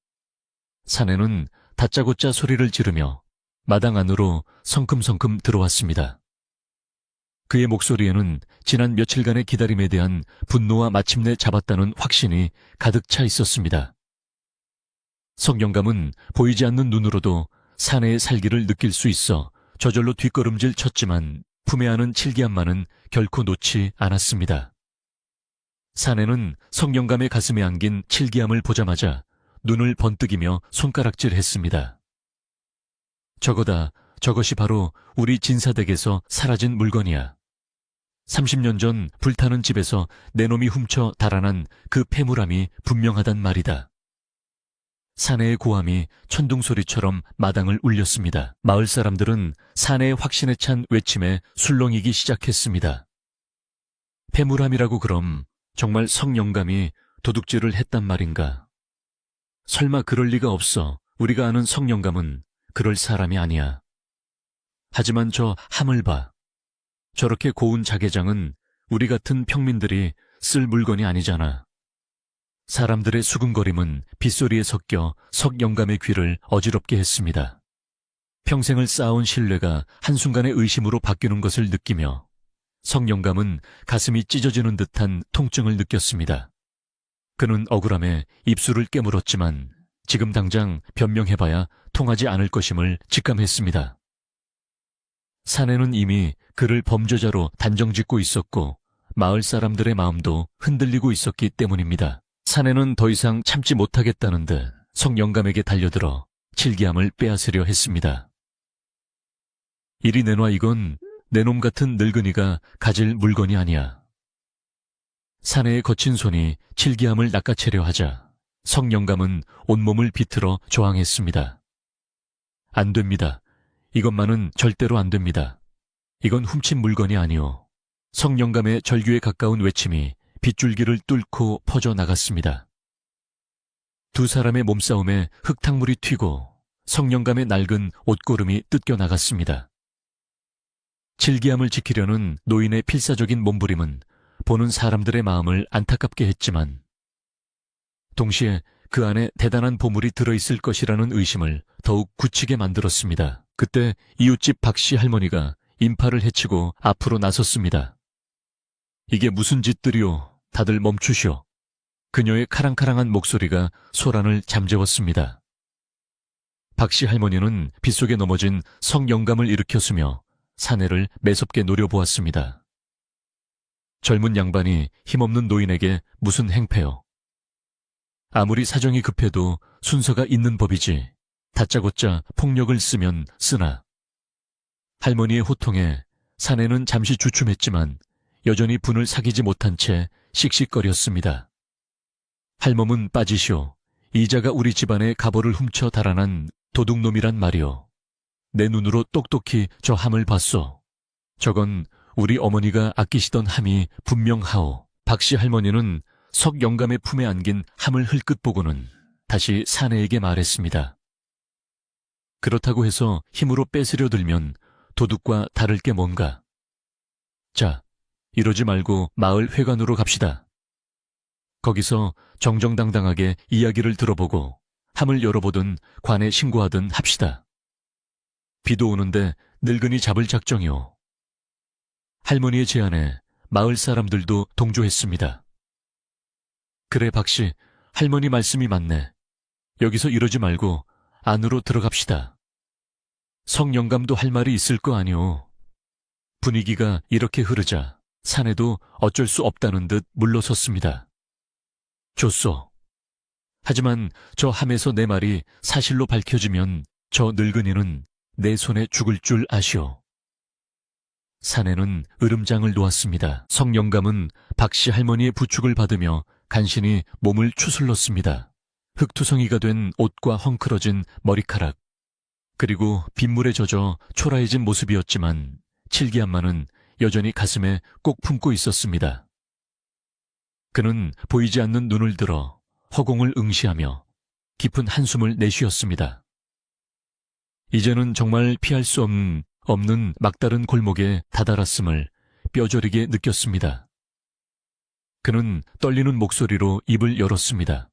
사내는 다짜고짜 소리를 지르며 마당 안으로 성큼성큼 들어왔습니다. 그의 목소리에는 지난 며칠간의 기다림에 대한 분노와 마침내 잡았다는 확신이 가득 차 있었습니다. 성영감은 보이지 않는 눈으로도 사내의 살기를 느낄 수 있어 저절로 뒷걸음질 쳤지만 품에 안은 칠기함만은 결코 놓지 않았습니다. 사내는 성영감의 가슴에 안긴 칠기함을 보자마자 눈을 번뜩이며 손가락질했습니다. 저거다. 저것이 바로 우리 진사댁에서 사라진 물건이야. 30년 전 불타는 집에서 내 놈이 훔쳐 달아난 그 폐물함이 분명하단 말이다. 사내의 고함이 천둥소리처럼 마당을 울렸습니다. 마을 사람들은 사내의 확신에 찬 외침에 술렁이기 시작했습니다. 폐물함이라고 그럼 정말 성영감이 도둑질을 했단 말인가? 설마 그럴 리가 없어. 우리가 아는 성령감은 그럴 사람이 아니야. 하지만 저 함을 봐. 저렇게 고운 자개장은 우리 같은 평민들이 쓸 물건이 아니잖아. 사람들의 수근거림은 빗소리에 섞여 석영감의 귀를 어지럽게 했습니다. 평생을 쌓아온 신뢰가 한순간의 의심으로 바뀌는 것을 느끼며 석영감은 가슴이 찢어지는 듯한 통증을 느꼈습니다. 그는 억울함에 입술을 깨물었지만 지금 당장 변명해봐야 통하지 않을 것임을 직감했습니다. 사내는 이미 그를 범죄자로 단정짓고 있었고 마을 사람들의 마음도 흔들리고 있었기 때문입니다. 사내는 더 이상 참지 못하겠다는 듯 석영감에게 달려들어 칠기함을 빼앗으려 했습니다. 이리 내놔. 이건 내 놈 같은 늙은이가 가질 물건이 아니야. 사내의 거친 손이 칠기함을 낚아채려 하자 석영감은 온몸을 비틀어 저항했습니다. 안 됩니다. 이것만은 절대로 안 됩니다. 이건 훔친 물건이 아니오. 석영감의 절규에 가까운 외침이 빗줄기를 뚫고 퍼져나갔습니다. 두 사람의 몸싸움에 흙탕물이 튀고 석영감의 낡은 옷고름이 뜯겨나갔습니다. 칠기함을 지키려는 노인의 필사적인 몸부림은 보는 사람들의 마음을 안타깝게 했지만 동시에 그 안에 대단한 보물이 들어있을 것이라는 의심을 더욱 굳히게 만들었습니다. 그때 이웃집 박씨 할머니가 인파를 해치고 앞으로 나섰습니다. 이게 무슨 짓들이오? 다들 멈추시오. 그녀의 카랑카랑한 목소리가 소란을 잠재웠습니다. 박씨 할머니는 빗속에 넘어진 석영감을 일으켰으며 사내를 매섭게 노려보았습니다. 젊은 양반이 힘없는 노인에게 무슨 행패요. 아무리 사정이 급해도 순서가 있는 법이지 다짜고짜 폭력을 쓰면 쓰나. 할머니의 호통에 사내는 잠시 주춤했지만 여전히 분을 사기지 못한 채 씩씩거렸습니다. 할멈은 빠지시오. 이자가 우리 집안의 가보를 훔쳐 달아난 도둑놈이란 말이오. 내 눈으로 똑똑히 저 함을 봤소. 저건 우리 어머니가 아끼시던 함이 분명하오. 박씨 할머니는 석영감의 품에 안긴 함을 흘끗 보고는 다시 사내에게 말했습니다. 그렇다고 해서 힘으로 뺏으려 들면 도둑과 다를 게 뭔가. 자, 이러지 말고 마을 회관으로 갑시다. 거기서 정정당당하게 이야기를 들어보고 함을 열어보든 관에 신고하든 합시다. 비도 오는데 늙은이 잡을 작정이오. 할머니의 제안에 마을 사람들도 동조했습니다. 그래 박씨, 할머니 말씀이 맞네. 여기서 이러지 말고 안으로 들어갑시다. 석영감도 할 말이 있을 거 아니오. 분위기가 이렇게 흐르자 사내도 어쩔 수 없다는 듯 물러섰습니다. 좋소. 하지만 저 함에서 내 말이 사실로 밝혀지면 저 늙은이는 내 손에 죽을 줄 아시오. 사내는 으름장을 놓았습니다. 석영감은 박씨 할머니의 부축을 받으며 간신히 몸을 추슬렀습니다. 흙투성이가 된 옷과 헝클어진 머리카락, 그리고 빗물에 젖어 초라해진 모습이었지만 칠기함만은 여전히 가슴에 꼭 품고 있었습니다. 그는 보이지 않는 눈을 들어 허공을 응시하며 깊은 한숨을 내쉬었습니다. 이제는 정말 피할 수 없는 막다른 골목에 다다랐음을 뼈저리게 느꼈습니다. 그는 떨리는 목소리로 입을 열었습니다.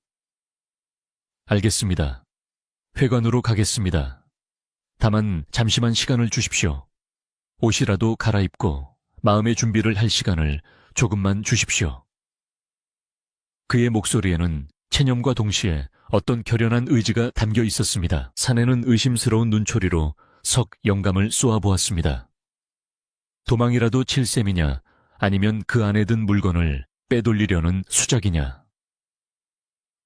알겠습니다. 회관으로 가겠습니다. 다만 잠시만 시간을 주십시오. 옷이라도 갈아입고 마음의 준비를 할 시간을 조금만 주십시오. 그의 목소리에는 체념과 동시에 어떤 결연한 의지가 담겨 있었습니다. 사내는 의심스러운 눈초리로 석영감을 쏘아보았습니다. 도망이라도 칠 셈이냐, 아니면 그 안에 든 물건을 빼돌리려는 수작이냐.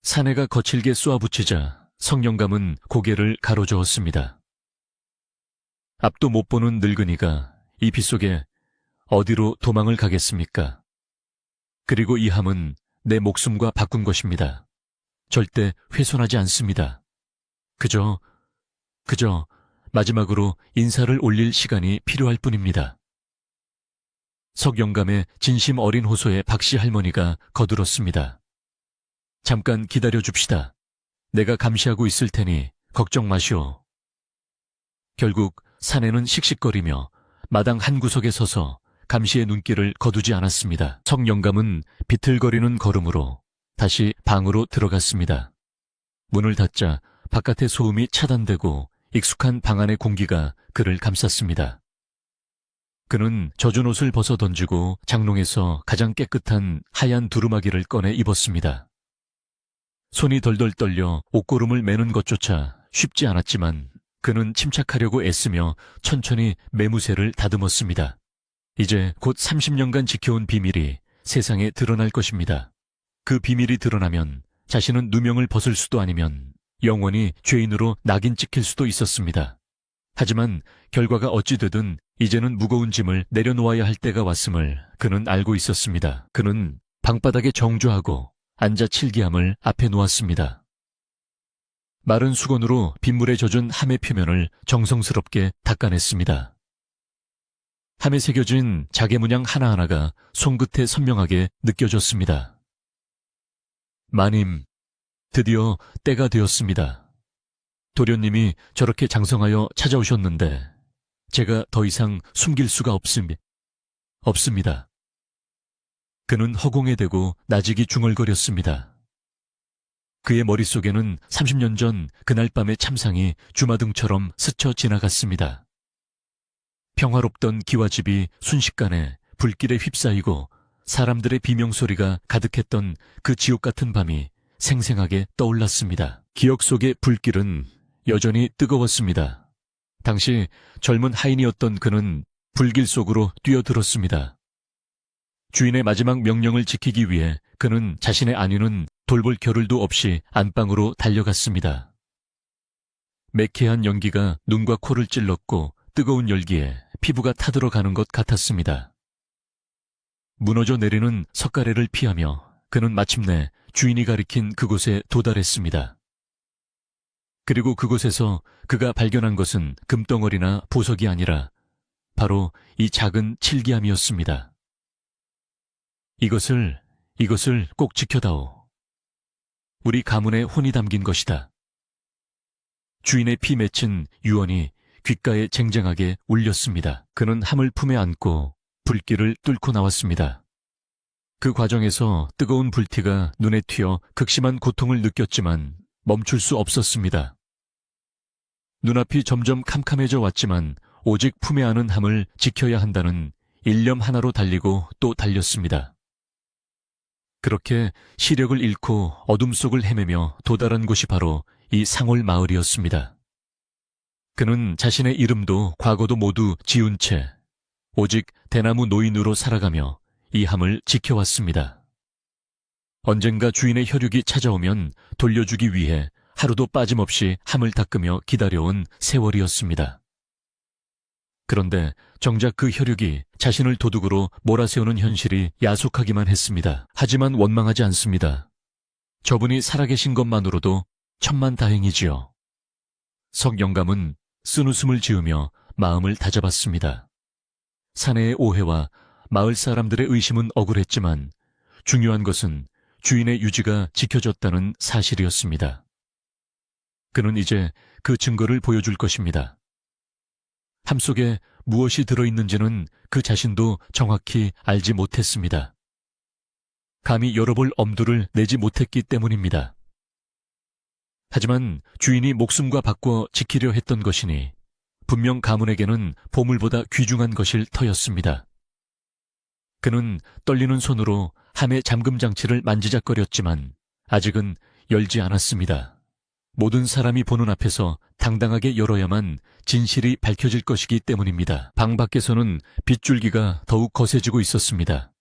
사내가 거칠게 쏘아붙이자 석영감은 고개를 가로저었습니다. 앞도 못 보는 늙은이가 이 빗속에 어디로 도망을 가겠습니까? 그리고 이 함은 내 목숨과 바꾼 것입니다. 절대 훼손하지 않습니다. 그저 마지막으로 인사를 올릴 시간이 필요할 뿐입니다. 석영감의 진심 어린 호소에 박씨 할머니가 거들었습니다. 잠깐 기다려 줍시다. 내가 감시하고 있을 테니 걱정 마시오. 결국 사내는 씩씩거리며 마당 한 구석에 서서 감시의 눈길을 거두지 않았습니다. 석 영감은 비틀거리는 걸음으로 다시 방으로 들어갔습니다. 문을 닫자 바깥의 소음이 차단되고 익숙한 방 안의 공기가 그를 감쌌습니다. 그는 젖은 옷을 벗어 던지고 장롱에서 가장 깨끗한 하얀 두루마기를 꺼내 입었습니다. 손이 덜덜 떨려 옷고름을 매는 것조차 쉽지 않았지만 그는 침착하려고 애쓰며 천천히 매무새를 다듬었습니다. 이제 곧 30년간 지켜온 비밀이 세상에 드러날 것입니다. 그 비밀이 드러나면 자신은 누명을 벗을 수도 아니면 영원히 죄인으로 낙인 찍힐 수도 있었습니다. 하지만 결과가 어찌 되든 이제는 무거운 짐을 내려놓아야 할 때가 왔음을 그는 알고 있었습니다. 그는 방바닥에 정주하고 앉아 칠기함을 앞에 놓았습니다. 마른 수건으로 빗물에 젖은 함의 표면을 정성스럽게 닦아냈습니다. 함에 새겨진 자개 문양 하나하나가 손끝에 선명하게 느껴졌습니다. 마님, 드디어 때가 되었습니다. 도련님이 저렇게 장성하여 찾아오셨는데 제가 더 이상 숨길 수가 없습니다. 그는 허공에 대고 나직이 중얼거렸습니다. 그의 머릿속에는 30년 전 그날 밤의 참상이 주마등처럼 스쳐 지나갔습니다. 평화롭던 기와집이 순식간에 불길에 휩싸이고 사람들의 비명소리가 가득했던 그 지옥 같은 밤이 생생하게 떠올랐습니다. 기억 속의 불길은 여전히 뜨거웠습니다. 당시 젊은 하인이었던 그는 불길 속으로 뛰어들었습니다. 주인의 마지막 명령을 지키기 위해 그는 자신의 안위는 돌볼 겨를도 없이 안방으로 달려갔습니다. 매캐한 연기가 눈과 코를 찔렀고 뜨거운 열기에 피부가 타들어가는 것 같았습니다. 무너져 내리는 석가래를 피하며 그는 마침내 주인이 가리킨 그곳에 도달했습니다. 그리고 그곳에서 그가 발견한 것은 금덩어리나 보석이 아니라 바로 이 작은 칠기함이었습니다. 이것을 꼭 지켜다오. 우리 가문의 혼이 담긴 것이다. 주인의 피 맺힌 유언이 귓가에 쟁쟁하게 울렸습니다. 그는 함을 품에 안고 불길을 뚫고 나왔습니다. 그 과정에서 뜨거운 불티가 눈에 튀어 극심한 고통을 느꼈지만 멈출 수 없었습니다. 눈앞이 점점 캄캄해져 왔지만 오직 품에 안은 함을 지켜야 한다는 일념 하나로 달리고 또 달렸습니다. 그렇게 시력을 잃고 어둠 속을 헤매며 도달한 곳이 바로 이 상올 마을이었습니다. 그는 자신의 이름도 과거도 모두 지운 채 오직 대나무 노인으로 살아가며 이 함을 지켜왔습니다. 언젠가 주인의 혈육이 찾아오면 돌려주기 위해 하루도 빠짐없이 함을 닦으며 기다려온 세월이었습니다. 그런데 정작 그 혈육이 자신을 도둑으로 몰아세우는 현실이 야속하기만 했습니다. 하지만 원망하지 않습니다. 저분이 살아계신 것만으로도 천만다행이지요. 석 영감은 쓴웃음을 지으며 마음을 다잡았습니다. 사내의 오해와 마을 사람들의 의심은 억울했지만 중요한 것은 주인의 유지가 지켜졌다는 사실이었습니다. 그는 이제 그 증거를 보여줄 것입니다. 함 속에 무엇이 들어있는지는 그 자신도 정확히 알지 못했습니다. 감히 열어볼 엄두를 내지 못했기 때문입니다. 하지만 주인이 목숨과 바꿔 지키려 했던 것이니 분명 가문에게는 보물보다 귀중한 것일 터였습니다. 그는 떨리는 손으로 함의 잠금 장치를 만지작거렸지만 아직은 열지 않았습니다. 모든 사람이 보는 앞에서 당당하게 열어야만 진실이 밝혀질 것이기 때문입니다. 방 밖에서는 빗줄기가 더욱 거세지고 있었습니다.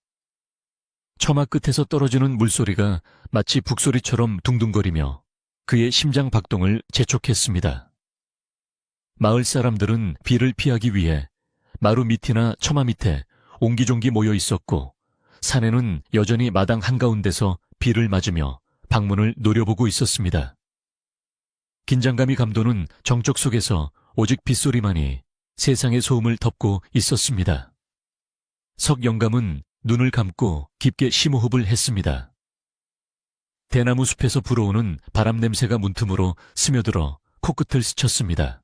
처마 끝에서 떨어지는 물소리가 마치 북소리처럼 둥둥거리며 그의 심장 박동을 재촉했습니다. 마을 사람들은 비를 피하기 위해 마루 밑이나 처마 밑에 옹기종기 모여 있었고 사내는 여전히 마당 한가운데서 비를 맞으며 방문을 노려보고 있었습니다. 긴장감이 감도는 정적 속에서 오직 빗소리만이 세상의 소음을 덮고 있었습니다. 석 영감은 눈을 감고 깊게 심호흡을 했습니다. 대나무 숲에서 불어오는 바람 냄새가 문틈으로 스며들어 코끝을 스쳤습니다.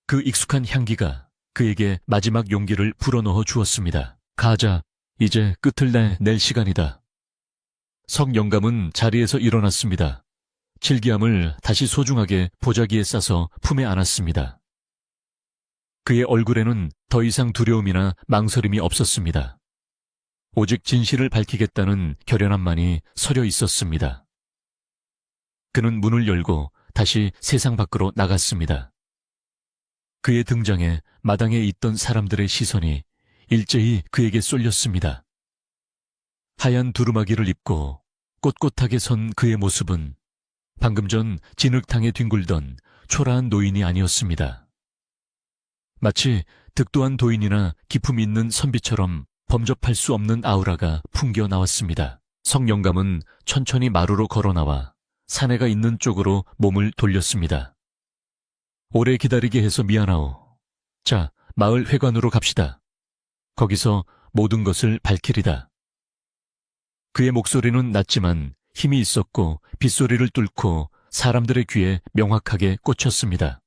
그 익숙한 향기가 그에게 마지막 용기를 불어넣어 주었습니다. 가자, 이제 끝을 낼 시간이다. 석영감은 자리에서 일어났습니다. 칠기암을 다시 소중하게 보자기에 싸서 품에 안았습니다. 그의 얼굴에는 더 이상 두려움이나 망설임이 없었습니다. 오직 진실을 밝히겠다는 결연함만이 서려 있었습니다. 그는 문을 열고 다시 세상 밖으로 나갔습니다. 그의 등장에 마당에 있던 사람들의 시선이 일제히 그에게 쏠렸습니다. 하얀 두루마기를 입고 꼿꼿하게 선 그의 모습은 방금 전 진흙탕에 뒹굴던 초라한 노인이 아니었습니다. 마치 득도한 도인이나 기품 있는 선비처럼 범접할 수 없는 아우라가 풍겨 나왔습니다. 석영감은 천천히 마루로 걸어나와 사내가 있는 쪽으로 몸을 돌렸습니다. 오래 기다리게 해서 미안하오. 자, 마을 회관으로 갑시다. 거기서 모든 것을 밝히리다. 그의 목소리는 낮지만 힘이 있었고 빗소리를 뚫고 사람들의 귀에 명확하게 꽂혔습니다.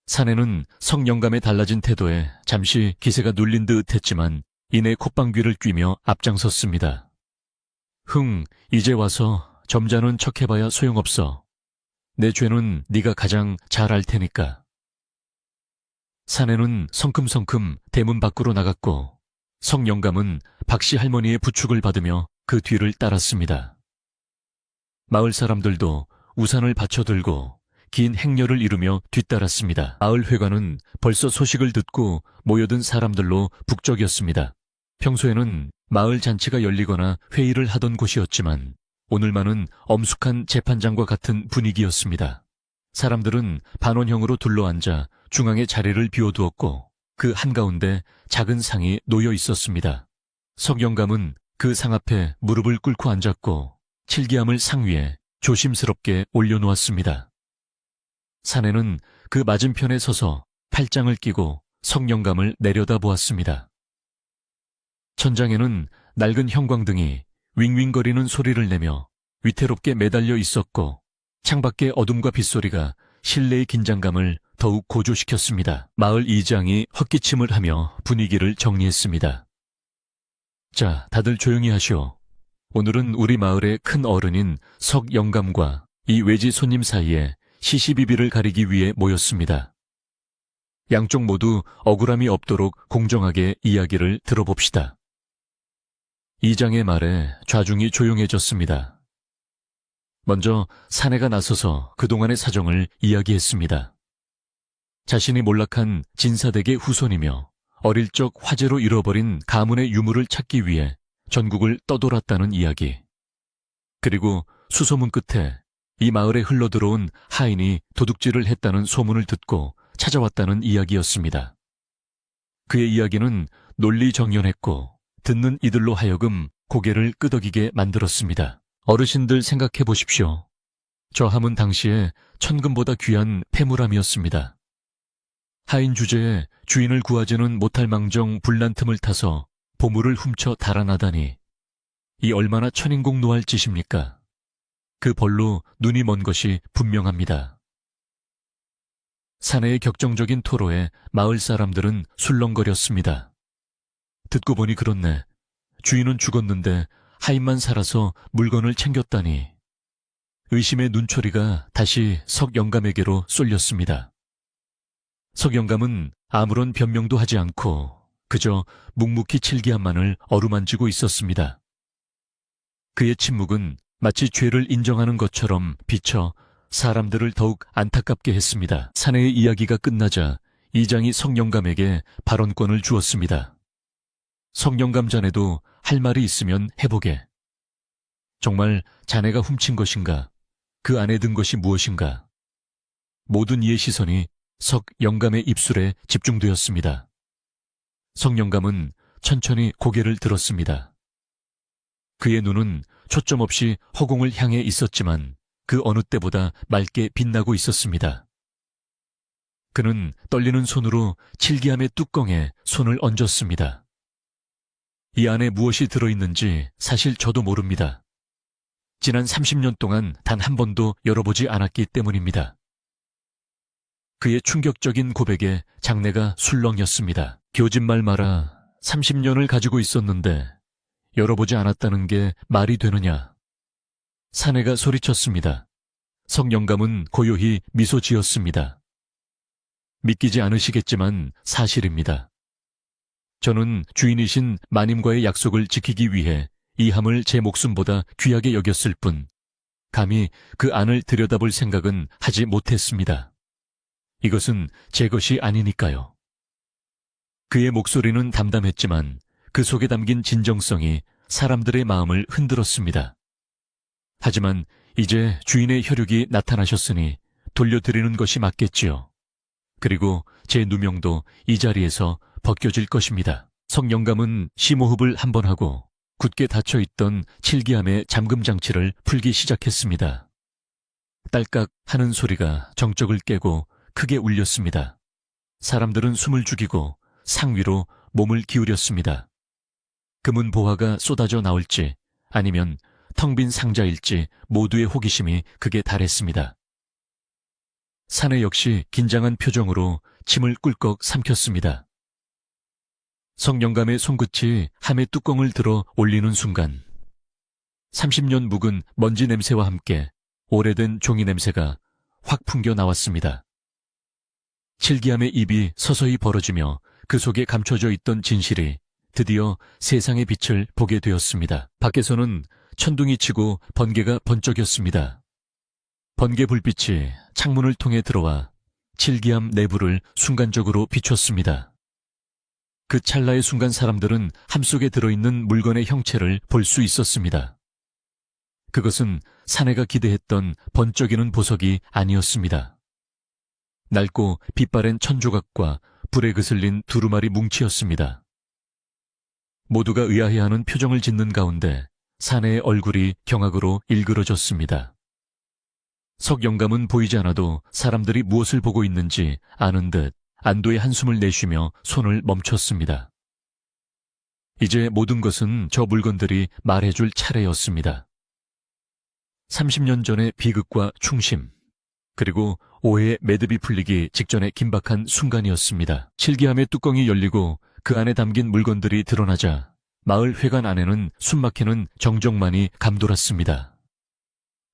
사내는 석영감의 달라진 태도에 잠시 기세가 눌린 듯 했지만 이내 콧방귀를 뀌며 앞장섰습니다. 이제 와서 점잖은 척해봐야 소용없어. 내 죄는 네가 가장 잘 알 테니까. 사내는 성큼성큼 대문 밖으로 나갔고 석영감은 박씨 할머니의 부축을 받으며 그 뒤를 따랐습니다. 마을 사람들도 우산을 받쳐들고 긴 행렬을 이루며 뒤따랐습니다. 마을 회관은 벌써 소식을 듣고 모여든 사람들로 북적였습니다. 평소에는 마을 잔치가 열리거나 회의를 하던 곳이었지만 오늘만은 엄숙한 재판장과 같은 분위기였습니다. 사람들은 반원형으로 둘러앉아 중앙에 자리를 비워두었고 그 한가운데 작은 상이 놓여 있었습니다. 석영감은 그 상 앞에 무릎을 꿇고 앉았고 칠기암을 상 위에 조심스럽게 올려놓았습니다. 사내는 그 맞은편에 서서 팔짱을 끼고 석영감을 내려다보았습니다. 천장에는 낡은 형광등이 윙윙거리는 소리를 내며 위태롭게 매달려 있었고 창밖의 어둠과 빗소리가 실내의 긴장감을 더욱 고조시켰습니다. 마을 이장이 헛기침을 하며 분위기를 정리했습니다. 자, 다들 조용히 하시오. 오늘은 우리 마을의 큰 어른인 석영감과 이 외지 손님 사이에 시시비비를 가리기 위해 모였습니다. 양쪽 모두 억울함이 없도록 공정하게 이야기를 들어봅시다. 이장의 말에 좌중이 조용해졌습니다. 먼저 사내가 나서서 그동안의 사정을 이야기했습니다. 자신이 몰락한 진사댁의 후손이며 어릴 적 화재로 잃어버린 가문의 유물을 찾기 위해 전국을 떠돌았다는 이야기. 그리고 수소문 끝에 이 마을에 흘러들어온 하인이 도둑질을 했다는 소문을 듣고 찾아왔다는 이야기였습니다. 그의 이야기는 논리정연했고 듣는 이들로 하여금 고개를 끄덕이게 만들었습니다. 어르신들 생각해 보십시오. 저 함은 당시에 천금보다 귀한 폐물함이었습니다. 하인 주제에 주인을 구하지는 못할 망정 불난 틈을 타서 보물을 훔쳐 달아나다니 이 얼마나 천인공 노할 짓입니까? 그 벌로 눈이 먼 것이 분명합니다. 사내의 격정적인 토로에 마을 사람들은 술렁거렸습니다. 듣고 보니 그렇네. 주인은 죽었는데 하인만 살아서 물건을 챙겼다니. 의심의 눈초리가 다시 석영감에게로 쏠렸습니다. 석영감은 아무런 변명도 하지 않고 그저 묵묵히 칠기암만을 어루만지고 있었습니다. 그의 침묵은 마치 죄를 인정하는 것처럼 비쳐 사람들을 더욱 안타깝게 했습니다. 사내의 이야기가 끝나자 이장이 석영감에게 발언권을 주었습니다. 석영감 자네도 할 말이 있으면 해보게. 정말 자네가 훔친 것인가? 그 안에 든 것이 무엇인가? 모든 이의 시선이 석영감의 입술에 집중되었습니다. 석영감은 천천히 고개를 들었습니다. 그의 눈은 초점 없이 허공을 향해 있었지만 그 어느 때보다 맑게 빛나고 있었습니다. 그는 떨리는 손으로 칠기암의 뚜껑에 손을 얹었습니다. 이 안에 무엇이 들어있는지 사실 저도 모릅니다. 지난 30년 동안 단 한 번도 열어보지 않았기 때문입니다. 그의 충격적인 고백에 장내가 술렁였습니다. 교진말 마라. 30년을 가지고 있었는데 열어보지 않았다는 게 말이 되느냐. 사내가 소리쳤습니다. 석영감은 고요히 미소 지었습니다. 믿기지 않으시겠지만 사실입니다. 저는 주인이신 마님과의 약속을 지키기 위해 이 함을 제 목숨보다 귀하게 여겼을 뿐 감히 그 안을 들여다볼 생각은 하지 못했습니다. 이것은 제 것이 아니니까요. 그의 목소리는 담담했지만 그 속에 담긴 진정성이 사람들의 마음을 흔들었습니다. 하지만 이제 주인의 혈육이 나타나셨으니 돌려드리는 것이 맞겠지요. 그리고 제 누명도 이 자리에서 벗겨질 것입니다. 석영감은 심호흡을 한번 하고 굳게 닫혀있던 칠기함의 잠금 장치를 풀기 시작했습니다. 딸깍 하는 소리가 정적을 깨고 크게 울렸습니다. 사람들은 숨을 죽이고 상위로 몸을 기울였습니다. 금은 보화가 쏟아져 나올지 아니면 텅 빈 상자일지 모두의 호기심이 극에 달했습니다. 사내 역시 긴장한 표정으로 침을 꿀꺽 삼켰습니다. 석영감의 손끝이 함의 뚜껑을 들어 올리는 순간 30년 묵은 먼지 냄새와 함께 오래된 종이 냄새가 확 풍겨 나왔습니다. 칠기함의 입이 서서히 벌어지며 그 속에 감춰져 있던 진실이 드디어 세상의 빛을 보게 되었습니다. 밖에서는 천둥이 치고 번개가 번쩍였습니다. 번개 불빛이 창문을 통해 들어와 칠기함 내부를 순간적으로 비췄습니다. 그 찰나의 순간 사람들은 함 속에 들어있는 물건의 형체를 볼 수 있었습니다. 그것은 사내가 기대했던 번쩍이는 보석이 아니었습니다. 낡고 빛바랜 천조각과 불에 그슬린 두루마리 뭉치였습니다. 모두가 의아해하는 표정을 짓는 가운데 사내의 얼굴이 경악으로 일그러졌습니다. 석영감은 보이지 않아도 사람들이 무엇을 보고 있는지 아는 듯 안도의 한숨을 내쉬며 손을 멈췄습니다. 이제 모든 것은 저 물건들이 말해줄 차례였습니다. 30년 전의 비극과 충심, 그리고 오해의 매듭이 풀리기 직전의 긴박한 순간이었습니다. 칠기함의 뚜껑이 열리고 그 안에 담긴 물건들이 드러나자 마을 회관 안에는 숨막히는 정적만이 감돌았습니다.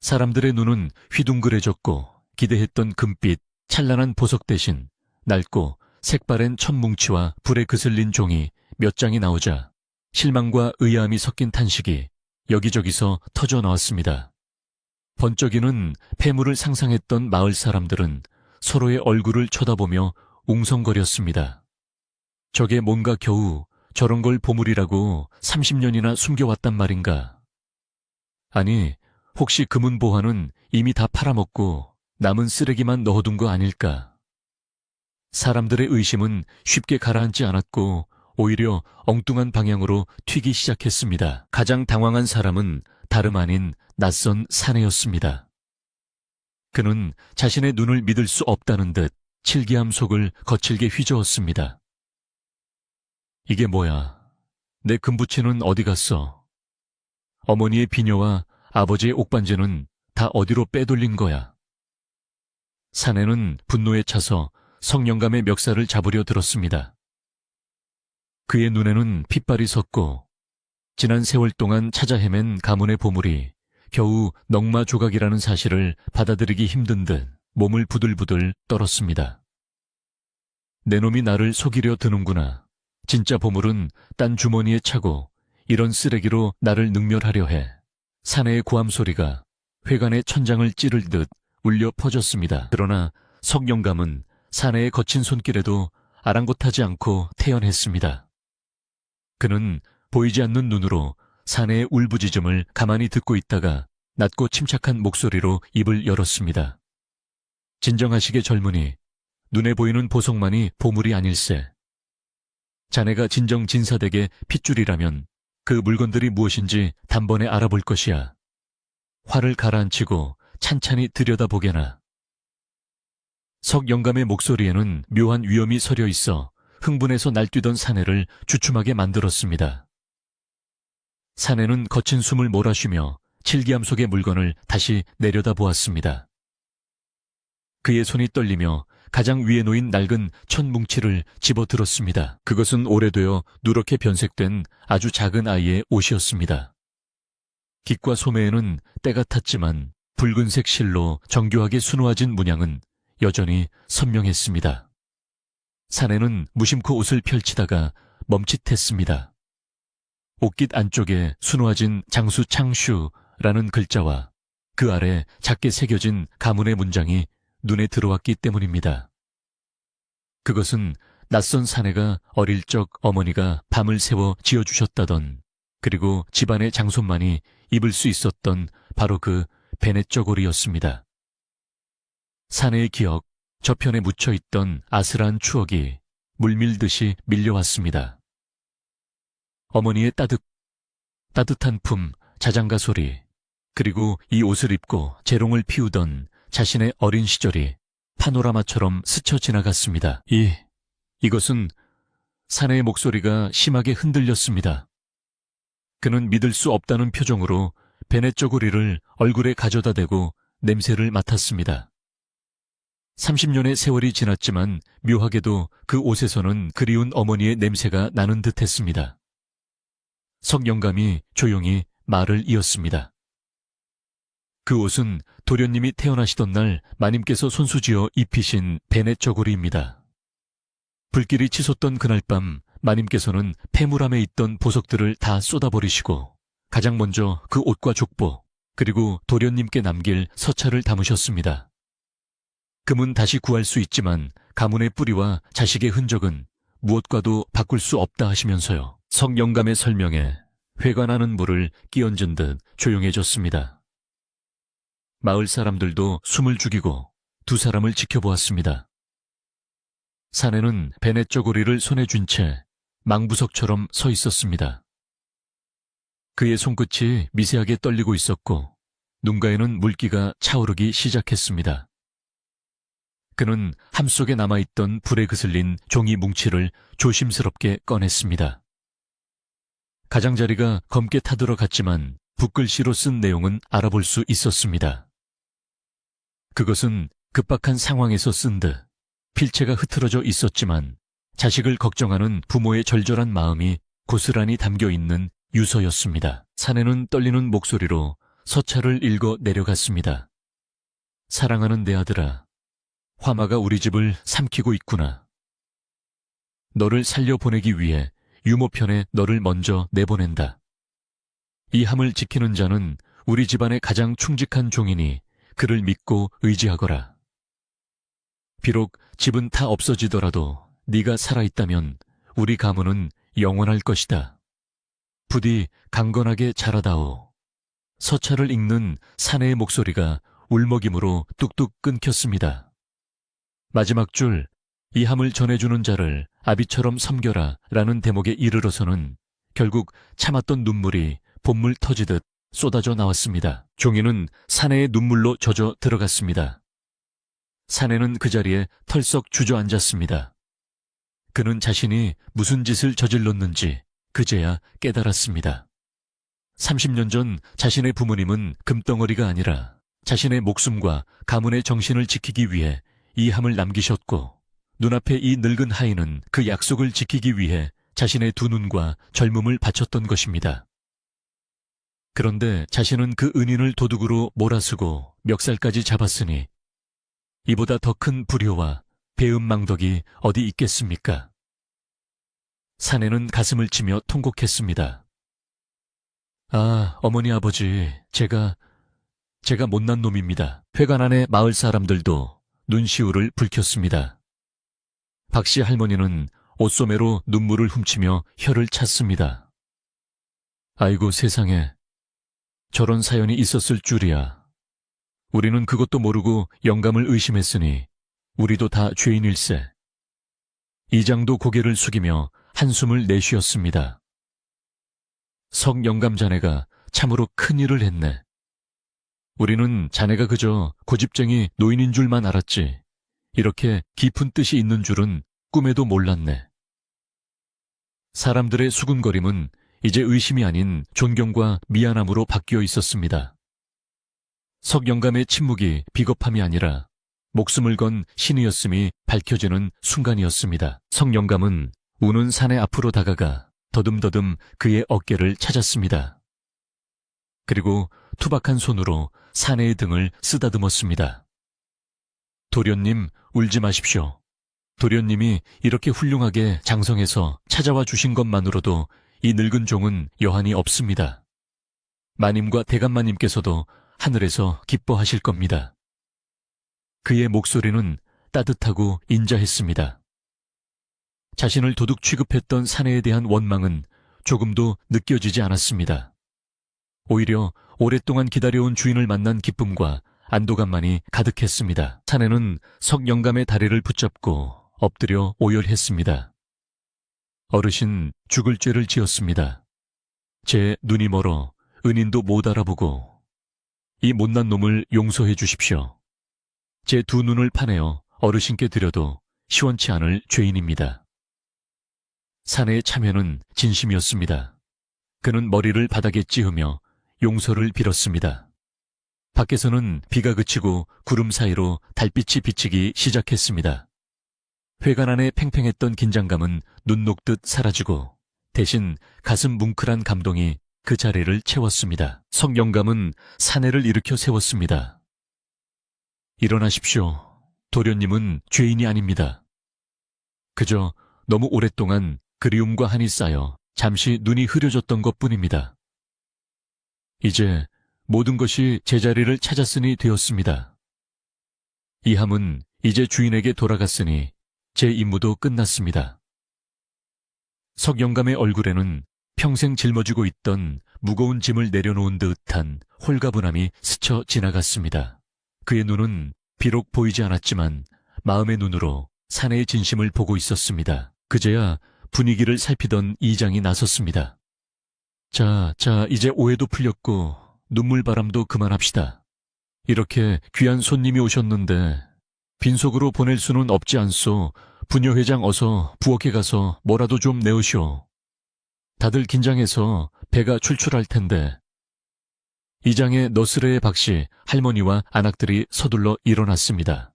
사람들의 눈은 휘둥그레졌고 기대했던 금빛, 찬란한 보석 대신 낡고 색바랜 천뭉치와 불에 그슬린 종이 몇 장이 나오자 실망과 의아함이 섞인 탄식이 여기저기서 터져 나왔습니다. 번쩍이는 폐물을 상상했던 마을 사람들은 서로의 얼굴을 쳐다보며 웅성거렸습니다. 저게 뭔가 겨우 저런 걸 보물이라고 30년이나 숨겨왔단 말인가. 아니, 혹시 금은 보화는 이미 다 팔아먹고 남은 쓰레기만 넣어둔 거 아닐까. 사람들의 의심은 쉽게 가라앉지 않았고 오히려 엉뚱한 방향으로 튀기 시작했습니다. 가장 당황한 사람은 다름 아닌 낯선 사내였습니다. 그는 자신의 눈을 믿을 수 없다는 듯 칠기함 속을 거칠게 휘저었습니다. 이게 뭐야? 내 금부치는 어디 갔어? 어머니의 비녀와 아버지의 옥반지는 다 어디로 빼돌린 거야? 사내는 분노에 차서 석영감의 멱살을 잡으려 들었습니다. 그의 눈에는 핏발이 섰고 지난 세월 동안 찾아 헤맨 가문의 보물이 겨우 넝마 조각이라는 사실을 받아들이기 힘든 듯 몸을 부들부들 떨었습니다. 내 놈이 나를 속이려 드는구나. 진짜 보물은 딴 주머니에 차고 이런 쓰레기로 나를 능멸하려 해. 사내의 고함 소리가 회관의 천장을 찌르듯 울려 퍼졌습니다. 그러나 석영감은 사내의 거친 손길에도 아랑곳하지 않고 태연했습니다. 그는 보이지 않는 눈으로 사내의 울부짖음을 가만히 듣고 있다가 낮고 침착한 목소리로 입을 열었습니다. 진정하시게 젊은이, 눈에 보이는 보석만이 보물이 아닐세. 자네가 진정 진사되게 핏줄이라면 그 물건들이 무엇인지 단번에 알아볼 것이야. 화를 가라앉히고 찬찬히 들여다보게나. 석영감의 목소리에는 묘한 위엄이 서려 있어 흥분해서 날뛰던 사내를 주춤하게 만들었습니다. 사내는 거친 숨을 몰아쉬며 칠기함 속의 물건을 다시 내려다보았습니다. 그의 손이 떨리며 가장 위에 놓인 낡은 천 뭉치를 집어들었습니다. 그것은 오래되어 누렇게 변색된 아주 작은 아이의 옷이었습니다. 깃과 소매에는 때가 탔지만 붉은색 실로 정교하게 수놓아진 문양은 여전히 선명했습니다. 사내는 무심코 옷을 펼치다가 멈칫했습니다. 옷깃 안쪽에 수놓아진 장수 창슈라는 글자와 그 아래 작게 새겨진 가문의 문장이 눈에 들어왔기 때문입니다. 그것은 낯선 사내가 어릴 적 어머니가 밤을 새워 지어주셨다던, 그리고 집안의 장손만이 입을 수 있었던 바로 그 베넷저고리였습니다. 사내의 기억, 저편에 묻혀있던 아슬한 추억이 물밀듯이 밀려왔습니다. 어머니의 따뜻한 품, 자장가 소리, 그리고 이 옷을 입고 재롱을 피우던 자신의 어린 시절이 파노라마처럼 스쳐 지나갔습니다. 이것은 사내의 목소리가 심하게 흔들렸습니다. 그는 믿을 수 없다는 표정으로 베넷저고리를 얼굴에 가져다 대고 냄새를 맡았습니다. 30년의 세월이 지났지만 묘하게도 그 옷에서는 그리운 어머니의 냄새가 나는 듯했습니다. 석영감이 조용히 말을 이었습니다. 그 옷은 도련님이 태어나시던 날 마님께서 손수지어 입히신 베넷저고리입니다. 불길이 치솟던 그날 밤 마님께서는 폐물함에 있던 보석들을 다 쏟아버리시고 가장 먼저 그 옷과 족보, 그리고 도련님께 남길 서찰을 담으셨습니다. 금은 다시 구할 수 있지만 가문의 뿌리와 자식의 흔적은 무엇과도 바꿀 수 없다 하시면서요. 석영감의 설명에 회관하는 물을 끼얹은 듯 조용해졌습니다. 마을 사람들도 숨을 죽이고 두 사람을 지켜보았습니다. 사내는 베넷저고리를 손에 쥔 채 망부석처럼 서 있었습니다. 그의 손끝이 미세하게 떨리고 있었고 눈가에는 물기가 차오르기 시작했습니다. 그는 함 속에 남아있던 불에 그슬린 종이 뭉치를 조심스럽게 꺼냈습니다. 가장자리가 검게 타들어갔지만 붓글씨로 쓴 내용은 알아볼 수 있었습니다. 그것은 급박한 상황에서 쓴 듯 필체가 흐트러져 있었지만 자식을 걱정하는 부모의 절절한 마음이 고스란히 담겨있는 유서였습니다. 사내는 떨리는 목소리로 서찰을 읽어 내려갔습니다. 사랑하는 내 아들아, 화마가 우리 집을 삼키고 있구나. 너를 살려보내기 위해 유모편에 너를 먼저 내보낸다. 이 함을 지키는 자는 우리 집안의 가장 충직한 종이니 그를 믿고 의지하거라. 비록 집은 다 없어지더라도 네가 살아있다면 우리 가문은 영원할 것이다. 부디 강건하게 자라다오. 서찰을 읽는 사내의 목소리가 울먹임으로 뚝뚝 끊겼습니다. 마지막 줄, 이 함을 전해주는 자를 아비처럼 섬겨라 라는 대목에 이르러서는 결국 참았던 눈물이 봇물 터지듯 쏟아져 나왔습니다. 종이는 사내의 눈물로 젖어 들어갔습니다. 사내는 그 자리에 털썩 주저앉았습니다. 그는 자신이 무슨 짓을 저질렀는지 그제야 깨달았습니다. 30년 전 자신의 부모님은 금덩어리가 아니라 자신의 목숨과 가문의 정신을 지키기 위해 이 함을 남기셨고 눈앞에 이 늙은 하인은 그 약속을 지키기 위해 자신의 두 눈과 젊음을 바쳤던 것입니다. 그런데 자신은 그 은인을 도둑으로 몰아쓰고 멱살까지 잡았으니 이보다 더 큰 불효와 배은망덕이 어디 있겠습니까? 사내는 가슴을 치며 통곡했습니다. 아, 어머니 아버지, 제가 못난 놈입니다. 회관 안의 마을 사람들도 눈시울을 붉혔습니다. 박씨 할머니는 옷소매로 눈물을 훔치며 혀를 찼습니다. 아이고 세상에, 저런 사연이 있었을 줄이야. 우리는 그것도 모르고 영감을 의심했으니 우리도 다 죄인일세. 이장도 고개를 숙이며 한숨을 내쉬었습니다. 석영감 자네가 참으로 큰일을 했네. 우리는 자네가 그저 고집쟁이 노인인 줄만 알았지 이렇게 깊은 뜻이 있는 줄은 꿈에도 몰랐네. 사람들의 수군거림은 이제 의심이 아닌 존경과 미안함으로 바뀌어 있었습니다. 석영감의 침묵이 비겁함이 아니라 목숨을 건 신이었음이 밝혀지는 순간이었습니다. 성영감은 우는 사내 앞으로 다가가 더듬더듬 그의 어깨를 찾았습니다. 그리고 투박한 손으로 사내의 등을 쓰다듬었습니다. 도련님, 울지 마십시오. 도련님이 이렇게 훌륭하게 장성해서 찾아와 주신 것만으로도 이 늙은 종은 여한이 없습니다. 마님과 대감마님께서도 하늘에서 기뻐하실 겁니다. 그의 목소리는 따뜻하고 인자했습니다. 자신을 도둑 취급했던 사내에 대한 원망은 조금도 느껴지지 않았습니다. 오히려 오랫동안 기다려온 주인을 만난 기쁨과 안도감만이 가득했습니다. 사내는 석영감의 다리를 붙잡고 엎드려 오열했습니다. 어르신, 죽을 죄를 지었습니다. 제 눈이 멀어 은인도 못 알아보고 이 못난 놈을 용서해 주십시오. 제 두 눈을 파내어 어르신께 드려도 시원치 않을 죄인입니다. 사내의 참회는 진심이었습니다. 그는 머리를 바닥에 찌으며 용서를 빌었습니다. 밖에서는 비가 그치고 구름 사이로 달빛이 비치기 시작했습니다. 회관 안에 팽팽했던 긴장감은 눈 녹듯 사라지고 대신 가슴 뭉클한 감동이 그 자리를 채웠습니다. 석영감은 사내를 일으켜 세웠습니다. 일어나십시오. 도련님은 죄인이 아닙니다. 그저 너무 오랫동안 그리움과 한이 쌓여 잠시 눈이 흐려졌던 것뿐입니다. 이제 모든 것이 제자리를 찾았으니 되었습니다. 이 함은 이제 주인에게 돌아갔으니 제 임무도 끝났습니다. 석영감의 얼굴에는 평생 짊어지고 있던 무거운 짐을 내려놓은 듯한 홀가분함이 스쳐 지나갔습니다. 그의 눈은 비록 보이지 않았지만 마음의 눈으로 사내의 진심을 보고 있었습니다. 그제야 분위기를 살피던 이장이 나섰습니다. 자, 이제 오해도 풀렸고 눈물바람도 그만합시다. 이렇게 귀한 손님이 오셨는데 빈속으로 보낼 수는 없지 않소. 부녀회장 어서 부엌에 가서 뭐라도 좀 내으시오. 다들 긴장해서 배가 출출할 텐데. 이장의 너스레의 박씨, 할머니와 아낙들이 서둘러 일어났습니다.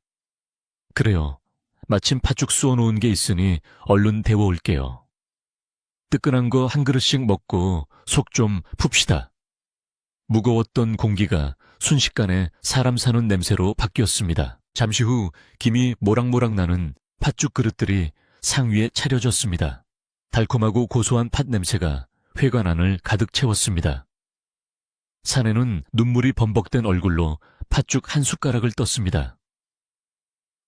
그래요. 마침 팥죽 쑤어놓은 게 있으니 얼른 데워올게요. 뜨끈한 거 한 그릇씩 먹고 속 좀 풉시다. 무거웠던 공기가 순식간에 사람 사는 냄새로 바뀌었습니다. 잠시 후 김이 모락모락 나는 팥죽 그릇들이 상 위에 차려졌습니다. 달콤하고 고소한 팥 냄새가 회관 안을 가득 채웠습니다. 사내는 눈물이 범벅된 얼굴로 팥죽 한 숟가락을 떴습니다.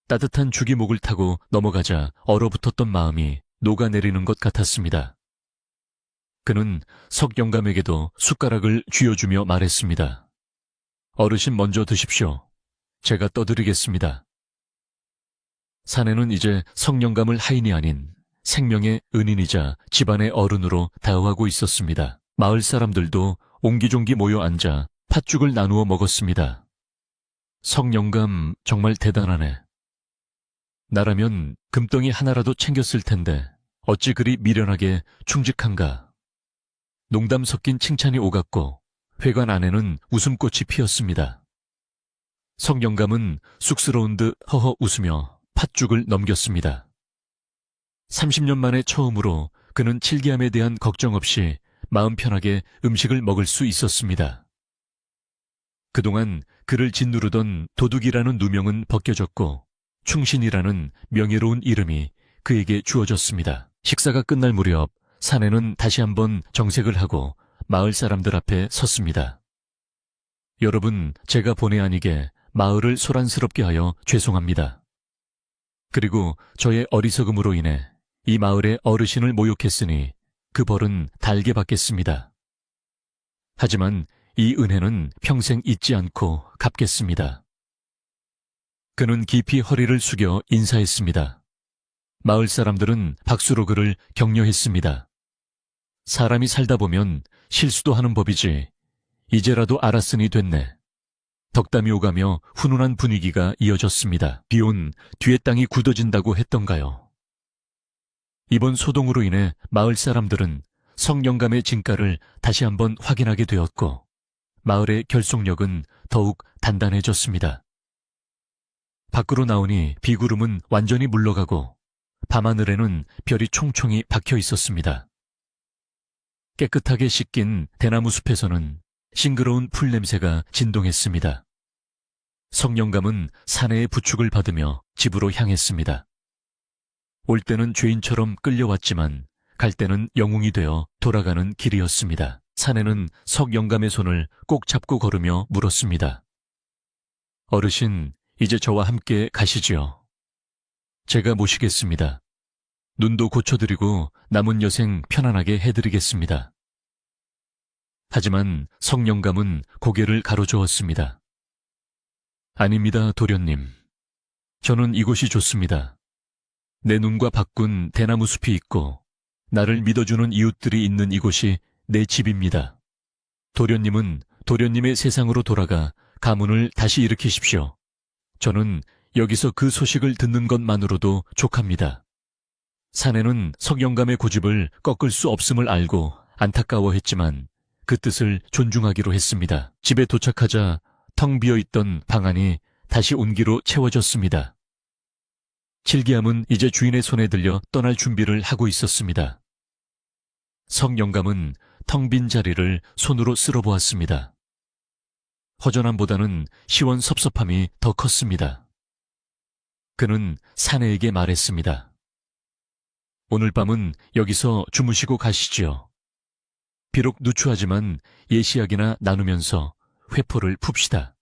따뜻한 죽이 목을 타고 넘어가자 얼어붙었던 마음이 녹아내리는 것 같았습니다. 그는 석영감에게도 숟가락을 쥐어주며 말했습니다. 어르신 먼저 드십시오. 제가 떠드리겠습니다. 사내는 이제 석영감을 하인이 아닌 생명의 은인이자 집안의 어른으로 다가가고 있었습니다. 마을 사람들도 옹기종기 모여 앉아 팥죽을 나누어 먹었습니다. 석영감 정말 대단하네. 나라면 금덩이 하나라도 챙겼을 텐데 어찌 그리 미련하게 충직한가. 농담 섞인 칭찬이 오갔고 회관 안에는 웃음꽃이 피었습니다. 석영감은 쑥스러운 듯 허허 웃으며 팥죽을 넘겼습니다. 30년 만에 처음으로 그는 칠기함에 대한 걱정 없이 마음 편하게 음식을 먹을 수 있었습니다. 그동안 그를 짓누르던 도둑이라는 누명은 벗겨졌고 충신이라는 명예로운 이름이 그에게 주어졌습니다. 식사가 끝날 무렵 사내는 다시 한번 정색을 하고 마을 사람들 앞에 섰습니다. 여러분, 제가 본의 아니게 마을을 소란스럽게 하여 죄송합니다. 그리고 저의 어리석음으로 인해 이 마을의 어르신을 모욕했으니 그 벌은 달게 받겠습니다. 하지만 이 은혜는 평생 잊지 않고 갚겠습니다. 그는 깊이 허리를 숙여 인사했습니다. 마을 사람들은 박수로 그를 격려했습니다. 사람이 살다 보면 실수도 하는 법이지 이제라도 알았으니 됐네. 덕담이 오가며 훈훈한 분위기가 이어졌습니다. 비온 뒤에 땅이 굳어진다고 했던가요? 이번 소동으로 인해 마을 사람들은 석영감의 진가를 다시 한번 확인하게 되었고 마을의 결속력은 더욱 단단해졌습니다. 밖으로 나오니 비구름은 완전히 물러가고 밤하늘에는 별이 총총히 박혀 있었습니다. 깨끗하게 씻긴 대나무 숲에서는 싱그러운 풀 냄새가 진동했습니다. 성령감은 사내의 부축을 받으며 집으로 향했습니다. 올 때는 죄인처럼 끌려왔지만 갈 때는 영웅이 되어 돌아가는 길이었습니다. 사내는 석영감의 손을 꼭 잡고 걸으며 물었습니다. 어르신, 이제 저와 함께 가시지요. 제가 모시겠습니다. 눈도 고쳐드리고 남은 여생 편안하게 해드리겠습니다. 하지만 성령감은 고개를 가로저었습니다. 아닙니다, 도련님. 저는 이곳이 좋습니다. 내 눈과 바꾼 대나무 숲이 있고 나를 믿어주는 이웃들이 있는 이곳이 내 집입니다. 도련님은 도련님의 세상으로 돌아가 가문을 다시 일으키십시오. 저는 여기서 그 소식을 듣는 것만으로도 족합니다. 사내는 석영감의 고집을 꺾을 수 없음을 알고 안타까워했지만 그 뜻을 존중하기로 했습니다. 집에 도착하자 텅 비어있던 방 안이 다시 온기로 채워졌습니다. 칠기암은 이제 주인의 손에 들려 떠날 준비를 하고 있었습니다. 석영감은 텅 빈 자리를 손으로 쓸어보았습니다. 허전함보다는 시원섭섭함이 더 컸습니다. 그는 사내에게 말했습니다. 오늘 밤은 여기서 주무시고 가시지요. 비록 누추하지만 예시약이나 나누면서 회포를 풉시다.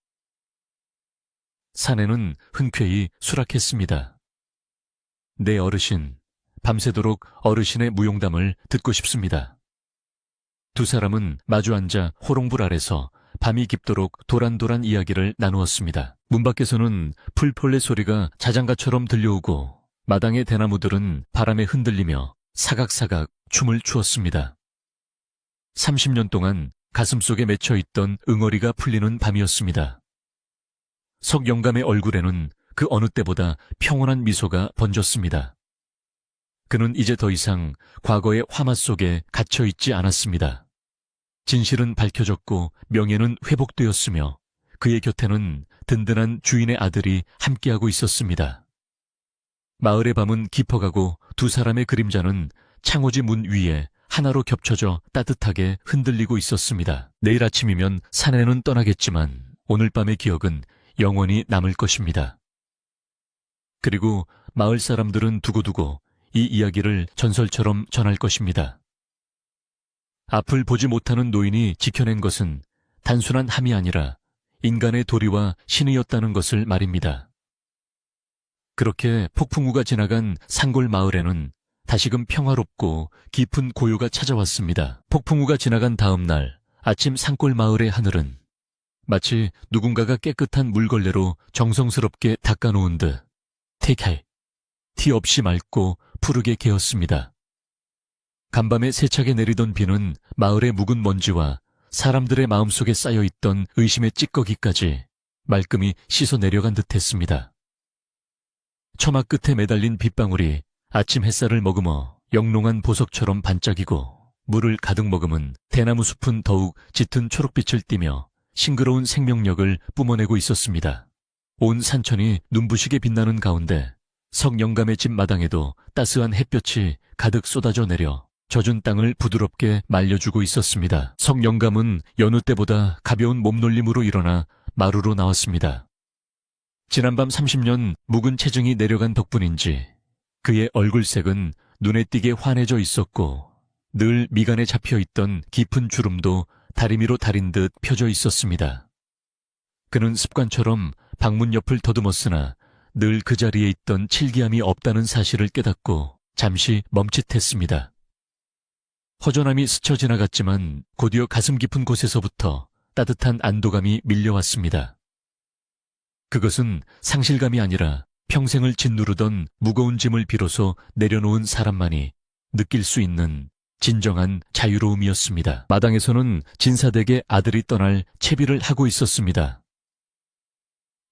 사내는 흔쾌히 수락했습니다. 네, 어르신, 밤새도록 어르신의 무용담을 듣고 싶습니다. 두 사람은 마주 앉아 호롱불 아래서 밤이 깊도록 도란도란 이야기를 나누었습니다. 문 밖에서는 풀벌레 소리가 자장가처럼 들려오고 마당의 대나무들은 바람에 흔들리며 사각사각 춤을 추었습니다. 30년 동안 가슴속에 맺혀있던 응어리가 풀리는 밤이었습니다. 석영감의 얼굴에는 그 어느 때보다 평온한 미소가 번졌습니다. 그는 이제 더 이상 과거의 화마 속에 갇혀있지 않았습니다. 진실은 밝혀졌고 명예는 회복되었으며 그의 곁에는 든든한 주인의 아들이 함께하고 있었습니다. 마을의 밤은 깊어가고 두 사람의 그림자는 창호지 문 위에 하나로 겹쳐져 따뜻하게 흔들리고 있었습니다. 내일 아침이면 사내는 떠나겠지만 오늘 밤의 기억은 영원히 남을 것입니다. 그리고 마을 사람들은 두고두고 이 이야기를 전설처럼 전할 것입니다. 앞을 보지 못하는 노인이 지켜낸 것은 단순한 함이 아니라 인간의 도리와 신의였다는 것을 말입니다. 그렇게 폭풍우가 지나간 산골 마을에는 다시금 평화롭고 깊은 고요가 찾아왔습니다. 폭풍우가 지나간 다음 날 아침 산골 마을의 하늘은 마치 누군가가 깨끗한 물걸레로 정성스럽게 닦아놓은 듯 티 없이 맑고 푸르게 개었습니다. 간밤에 세차게 내리던 비는 마을의 묵은 먼지와 사람들의 마음속에 쌓여있던 의심의 찌꺼기까지 말끔히 씻어 내려간 듯했습니다. 처마 끝에 매달린 빗방울이 아침 햇살을 머금어 영롱한 보석처럼 반짝이고 물을 가득 머금은 대나무 숲은 더욱 짙은 초록빛을 띠며 싱그러운 생명력을 뿜어내고 있었습니다. 온 산천이 눈부시게 빛나는 가운데 석영감의 집 마당에도 따스한 햇볕이 가득 쏟아져 내려 젖은 땅을 부드럽게 말려주고 있었습니다. 석영감은 여느 때보다 가벼운 몸놀림으로 일어나 마루로 나왔습니다. 지난밤 30년 묵은 체증이 내려간 덕분인지 그의 얼굴색은 눈에 띄게 환해져 있었고 늘 미간에 잡혀있던 깊은 주름도 다리미로 다린 듯 펴져 있었습니다. 그는 습관처럼 방문 옆을 더듬었으나 늘 그 자리에 있던 칠기함이 없다는 사실을 깨닫고 잠시 멈칫했습니다. 허전함이 스쳐 지나갔지만 곧이어 가슴 깊은 곳에서부터 따뜻한 안도감이 밀려왔습니다. 그것은 상실감이 아니라 평생을 짓누르던 무거운 짐을 비로소 내려놓은 사람만이 느낄 수 있는 진정한 자유로움이었습니다. 마당에서는 진사댁의 아들이 떠날 채비를 하고 있었습니다.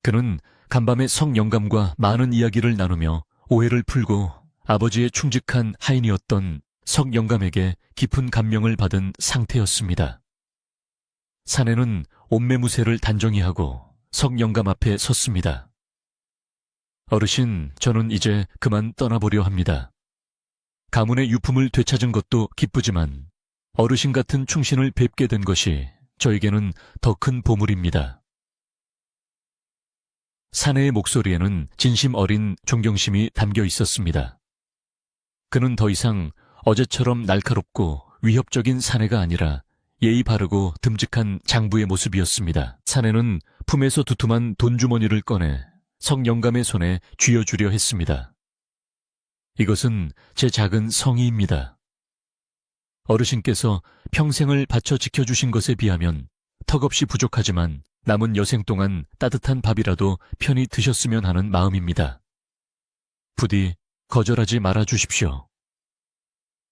그는 간밤에 석영감과 많은 이야기를 나누며 오해를 풀고 아버지의 충직한 하인이었던 석영감에게 깊은 감명을 받은 상태였습니다. 사내는 옷매무새를 단정히 하고 석영감 앞에 섰습니다. 어르신, 저는 이제 그만 떠나보려 합니다. 가문의 유품을 되찾은 것도 기쁘지만 어르신 같은 충신을 뵙게 된 것이 저에게는 더 큰 보물입니다. 사내의 목소리에는 진심 어린 존경심이 담겨 있었습니다. 그는 더 이상 어제처럼 날카롭고 위협적인 사내가 아니라 예의 바르고 듬직한 장부의 모습이었습니다. 사내는 품에서 두툼한 돈주머니를 꺼내 성영감의 손에 쥐어주려 했습니다. 이것은 제 작은 성의입니다. 어르신께서 평생을 바쳐 지켜주신 것에 비하면 턱없이 부족하지만 남은 여생 동안 따뜻한 밥이라도 편히 드셨으면 하는 마음입니다. 부디 거절하지 말아 주십시오.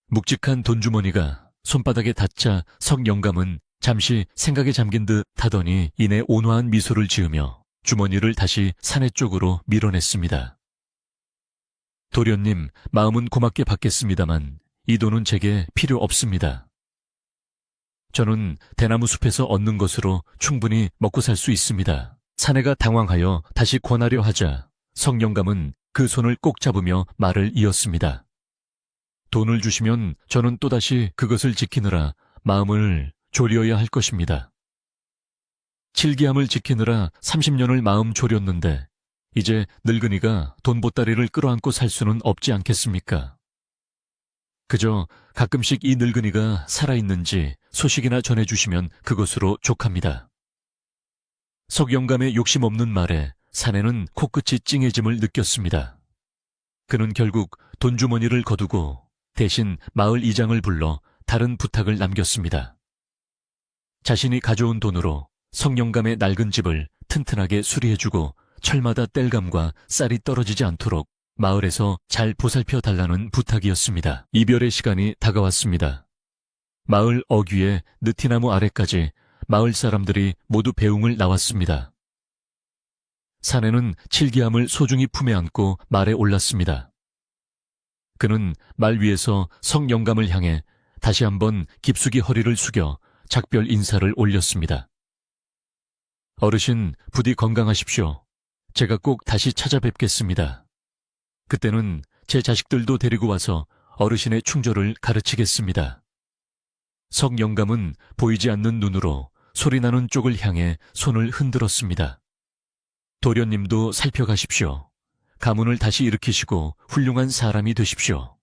묵직한 돈주머니가 손바닥에 닿자 성영감은 잠시 생각에 잠긴 듯 하더니 이내 온화한 미소를 지으며 주머니를 다시 사내 쪽으로 밀어냈습니다. 도련님, 마음은 고맙게 받겠습니다만 이 돈은 제게 필요 없습니다. 저는 대나무 숲에서 얻는 것으로 충분히 먹고 살 수 있습니다. 사내가 당황하여 다시 권하려 하자 성영감은 그 손을 꼭 잡으며 말을 이었습니다. 돈을 주시면 저는 또다시 그것을 지키느라 마음을 졸여야 할 것입니다. 칠기함을 지키느라 30년을 마음 졸였는데 이제 늙은이가 돈 보따리를 끌어안고 살 수는 없지 않겠습니까? 그저 가끔씩 이 늙은이가 살아있는지 소식이나 전해주시면 그것으로 족합니다. 석영감의 욕심 없는 말에 사내는 코끝이 찡해짐을 느꼈습니다. 그는 결국 돈주머니를 거두고 대신 마을 이장을 불러 다른 부탁을 남겼습니다. 자신이 가져온 돈으로 성영감의 낡은 집을 튼튼하게 수리해주고 철마다 땔감과 쌀이 떨어지지 않도록 마을에서 잘 보살펴 달라는 부탁이었습니다. 이별의 시간이 다가왔습니다. 마을 어귀의 느티나무 아래까지 마을 사람들이 모두 배웅을 나왔습니다. 사내는 칠기함을 소중히 품에 안고 말에 올랐습니다. 그는 말 위에서 성영감을 향해 다시 한번 깊숙이 허리를 숙여 작별 인사를 올렸습니다. 어르신, 부디 건강하십시오. 제가 꼭 다시 찾아뵙겠습니다. 그때는 제 자식들도 데리고 와서 어르신의 충조를 가르치겠습니다. 성영감은 보이지 않는 눈으로 소리나는 쪽을 향해 손을 흔들었습니다. 도련님도 살펴가십시오. 가문을 다시 일으키시고 훌륭한 사람이 되십시오.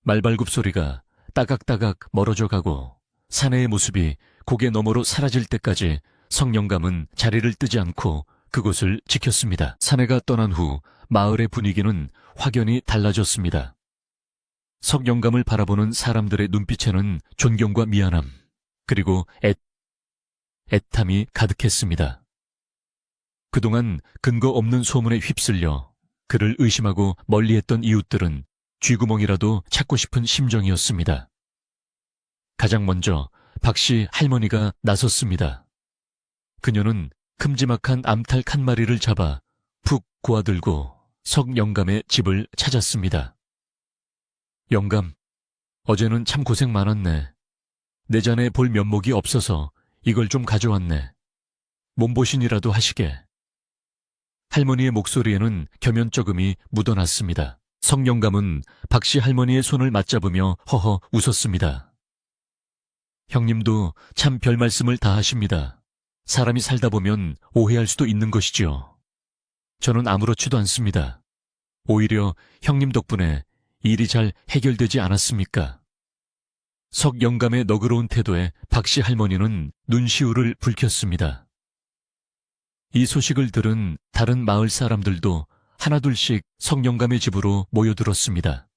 말발굽 소리가 따각따각 멀어져 가고 사내의 모습이 고개 너머로 사라질 때까지 성영감은 자리를 뜨지 않고 그곳을 지켰습니다. 사내가 떠난 후 마을의 분위기는 확연히 달라졌습니다. 성영감을 바라보는 사람들의 눈빛에는 존경과 미안함, 그리고 애탐이 가득했습니다. 그동안 근거 없는 소문에 휩쓸려 그를 의심하고 멀리했던 이웃들은 쥐구멍이라도 찾고 싶은 심정이었습니다. 가장 먼저 박씨 할머니가 나섰습니다. 그녀는 큼지막한 암탉 한 마리를 잡아 푹 고아들고 석영감의 집을 찾았습니다. 영감, 어제는 참 고생 많았네. 내 잔에 볼 면목이 없어서 이걸 좀 가져왔네. 몸보신이라도 하시게. 할머니의 목소리에는 겸연쩍음이 묻어났습니다. 성영감은 박씨 할머니의 손을 맞잡으며 허허 웃었습니다. 형님도 참 별 말씀을 다 하십니다. 사람이 살다 보면 오해할 수도 있는 것이지요. 저는 아무렇지도 않습니다. 오히려 형님 덕분에 일이 잘 해결되지 않았습니까? 석영감의 너그러운 태도에 박씨 할머니는 눈시울을 붉혔습니다. 이 소식을 들은 다른 마을 사람들도 하나둘씩 석영감의 집으로 모여들었습니다.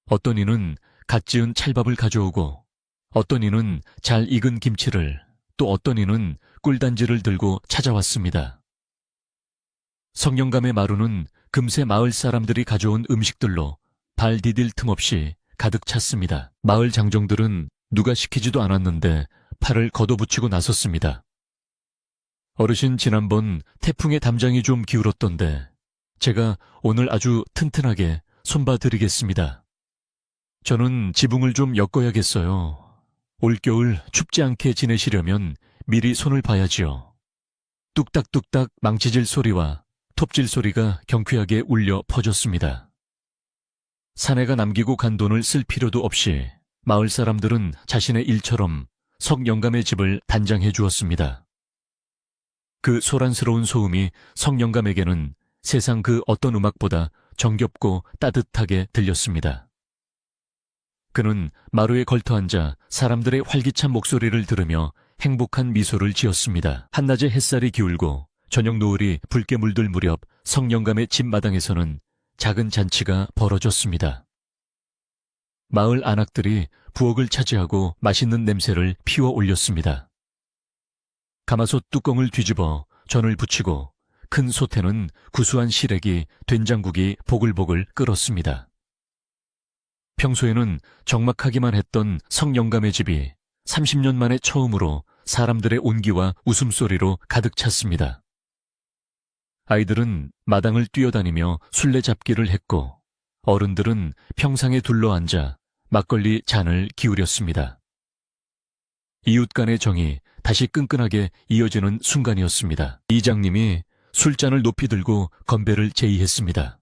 어떤 이는 갓 지은 찰밥을 가져오고 어떤 이는 잘 익은 김치를, 또 어떤 이는 꿀단지를 들고 찾아왔습니다. 석영감의 마루는 금세 마을 사람들이 가져온 음식들로 발 디딜 틈 없이 가득 찼습니다. 마을 장정들은 누가 시키지도 않았는데 팔을 걷어붙이고 나섰습니다. 어르신, 지난번 태풍에 담장이 좀 기울었던데 제가 오늘 아주 튼튼하게 손봐드리겠습니다. 저는 지붕을 좀 엮어야겠어요. 올겨울 춥지 않게 지내시려면 미리 손을 봐야지요. 뚝딱뚝딱 망치질 소리와 톱질 소리가 경쾌하게 울려 퍼졌습니다. 사내가 남기고 간 돈을 쓸 필요도 없이 마을 사람들은 자신의 일처럼 석 영감의 집을 단장해 주었습니다. 그 소란스러운 소음이 석 영감에게는 세상 그 어떤 음악보다 정겹고 따뜻하게 들렸습니다. 그는 마루에 걸터앉아 사람들의 활기찬 목소리를 들으며 행복한 미소를 지었습니다. 한낮에 햇살이 기울고 저녁 노을이 붉게 물들 무렵 석 영감의 집 마당에서는 작은 잔치가 벌어졌습니다. 마을 안악들이 부엌을 차지하고 맛있는 냄새를 피워 올렸습니다. 가마솥 뚜껑을 뒤집어 전을 부치고 큰 솥에는 구수한 시래기, 된장국이 보글보글 끓었습니다. 평소에는 적막하기만 했던 석 영감의 집이 30년 만에 처음으로 사람들의 온기와 웃음소리로 가득 찼습니다. 아이들은 마당을 뛰어다니며 술래잡기를 했고 어른들은 평상에 둘러앉아 막걸리 잔을 기울였습니다. 이웃 간의 정이 다시 끈끈하게 이어지는 순간이었습니다. 이장님이 술잔을 높이 들고 건배를 제의했습니다.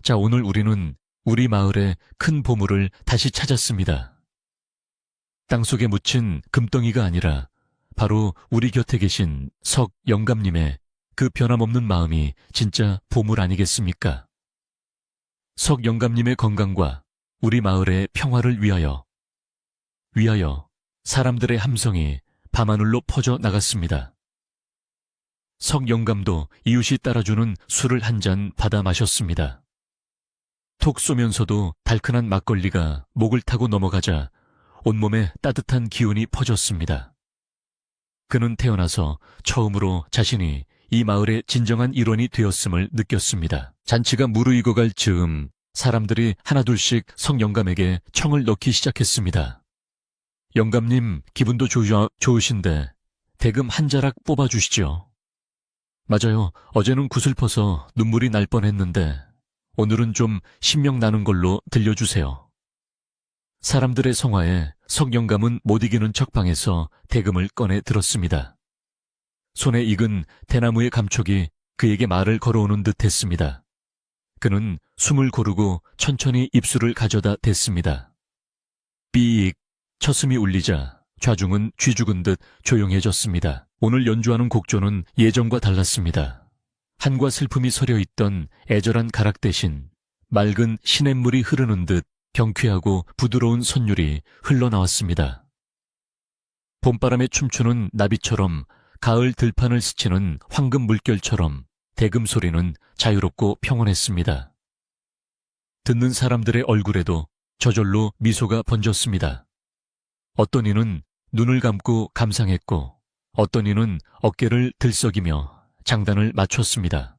자, 오늘 우리는 우리 마을의 큰 보물을 다시 찾았습니다. 땅속에 묻힌 금덩이가 아니라 바로 우리 곁에 계신 석 영감님의 그 변함없는 마음이 진짜 보물 아니겠습니까? 석 영감님의 건강과 우리 마을의 평화를 위하여 사람들의 함성이 밤하늘로 퍼져 나갔습니다. 석 영감도 이웃이 따라주는 술을 한 잔 받아 마셨습니다. 톡 쏘면서도 달큰한 막걸리가 목을 타고 넘어가자 온몸에 따뜻한 기운이 퍼졌습니다. 그는 태어나서 처음으로 자신이 이 마을의 진정한 일원이 되었음을 느꼈습니다. 잔치가 무르익어갈 즈음 사람들이 하나둘씩 석 영감에게 청을 넣기 시작했습니다. 영감님, 기분도 좋으신데 대금 한 자락 뽑아주시죠. 맞아요. 어제는 구슬퍼서 눈물이 날 뻔했는데 오늘은 좀 신명 나는 걸로 들려주세요. 사람들의 성화에 석 영감은 못 이기는 척 방에서 대금을 꺼내 들었습니다. 손에 익은 대나무의 감촉이 그에게 말을 걸어오는 듯 했습니다. 그는 숨을 고르고 천천히 입술을 가져다 댔습니다. 삐익 첫음이 울리자 좌중은 쥐 죽은 듯 조용해졌습니다. 오늘 연주하는 곡조는 예전과 달랐습니다. 한과 슬픔이 서려 있던 애절한 가락 대신 맑은 시냇물이 흐르는 듯 경쾌하고 부드러운 선율이 흘러나왔습니다. 봄바람에 춤추는 나비처럼 가을 들판을 스치는 황금 물결처럼 대금 소리는 자유롭고 평온했습니다. 듣는 사람들의 얼굴에도 저절로 미소가 번졌습니다. 어떤 이는 눈을 감고 감상했고 어떤 이는 어깨를 들썩이며 장단을 맞췄습니다.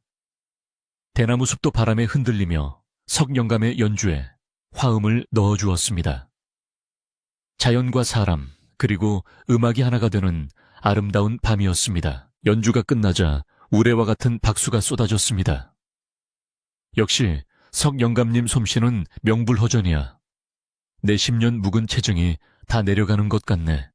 대나무 숲도 바람에 흔들리며 석 영감의 연주에 화음을 넣어주었습니다. 자연과 사람 그리고 음악이 하나가 되는 아름다운 밤이었습니다. 연주가 끝나자 우레와 같은 박수가 쏟아졌습니다. 역시 석 영감님 솜씨는 명불허전이야. 내 10년 묵은 체증이 다 내려가는 것 같네.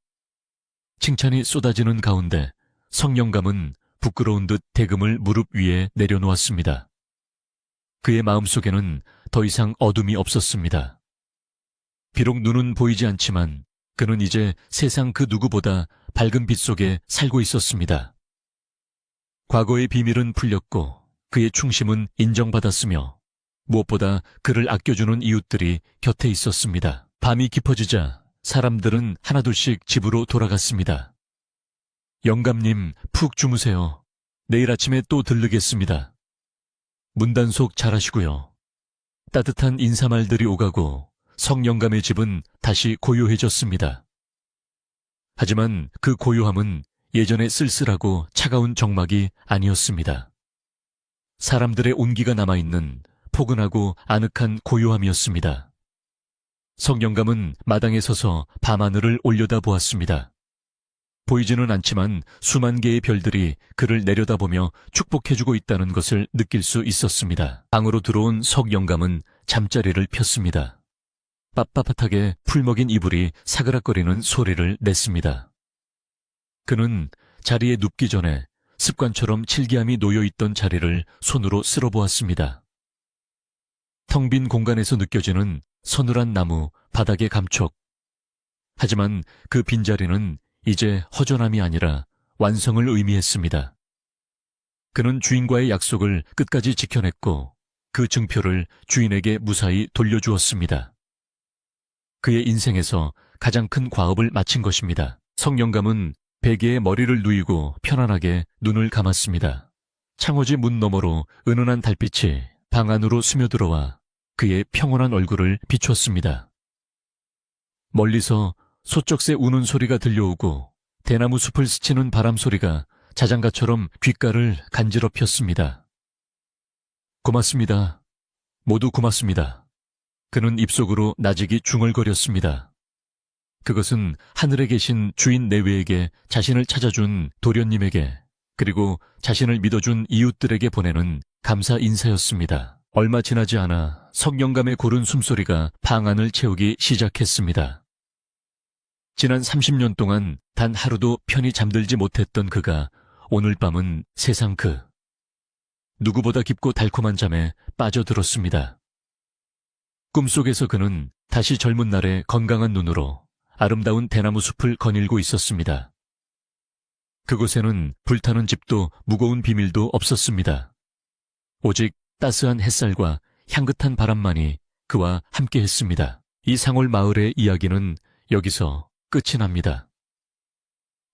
칭찬이 쏟아지는 가운데 석 영감은 부끄러운 듯 대금을 무릎 위에 내려놓았습니다. 그의 마음속에는 더 이상 어둠이 없었습니다. 비록 눈은 보이지 않지만 그는 이제 세상 그 누구보다 밝은 빛 속에 살고 있었습니다. 과거의 비밀은 풀렸고 그의 충심은 인정받았으며 무엇보다 그를 아껴주는 이웃들이 곁에 있었습니다. 밤이 깊어지자 사람들은 하나둘씩 집으로 돌아갔습니다. 영감님, 푹 주무세요. 내일 아침에 또 들르겠습니다. 문단속 잘하시고요. 따뜻한 인사말들이 오가고 석 영감의 집은 다시 고요해졌습니다. 하지만 그 고요함은 예전의 쓸쓸하고 차가운 정막이 아니었습니다. 사람들의 온기가 남아있는 포근하고 아늑한 고요함이었습니다. 석 영감은 마당에 서서 밤하늘을 올려다보았습니다. 보이지는 않지만 수만 개의 별들이 그를 내려다보며 축복해주고 있다는 것을 느낄 수 있었습니다. 방으로 들어온 석 영감은 잠자리를 폈습니다. 빳빳하게 풀먹인 이불이 사그락거리는 소리를 냈습니다. 그는 자리에 눕기 전에 습관처럼 칠기함이 놓여있던 자리를 손으로 쓸어보았습니다. 텅 빈 공간에서 느껴지는 서늘한 나무, 바닥의 감촉. 하지만 그 빈자리는 이제 허전함이 아니라 완성을 의미했습니다. 그는 주인과의 약속을 끝까지 지켜냈고 그 증표를 주인에게 무사히 돌려주었습니다. 그의 인생에서 가장 큰 과업을 마친 것입니다. 성영감은 베개에 머리를 누이고 편안하게 눈을 감았습니다. 창호지 문 너머로 은은한 달빛이 방 안으로 스며들어와 그의 평온한 얼굴을 비췄습니다. 멀리서 소쩍새 우는 소리가 들려오고 대나무 숲을 스치는 바람 소리가 자장가처럼 귓가를 간지럽혔습니다. 고맙습니다. 모두 고맙습니다. 그는 입속으로 나직이 중얼거렸습니다. 그것은 하늘에 계신 주인 내외에게 자신을 찾아준 도련님에게 그리고 자신을 믿어준 이웃들에게 보내는 감사 인사였습니다. 얼마 지나지 않아 성영감의 고른 숨소리가 방 안을 채우기 시작했습니다. 지난 30년 동안 단 하루도 편히 잠들지 못했던 그가 오늘 밤은 세상 그 누구보다 깊고 달콤한 잠에 빠져들었습니다. 꿈속에서 그는 다시 젊은 날의 건강한 눈으로 아름다운 대나무 숲을 거닐고 있었습니다. 그곳에는 불타는 집도 무거운 비밀도 없었습니다. 오직 따스한 햇살과 향긋한 바람만이 그와 함께했습니다. 이 상월 마을의 이야기는 여기서 끝이 납니다.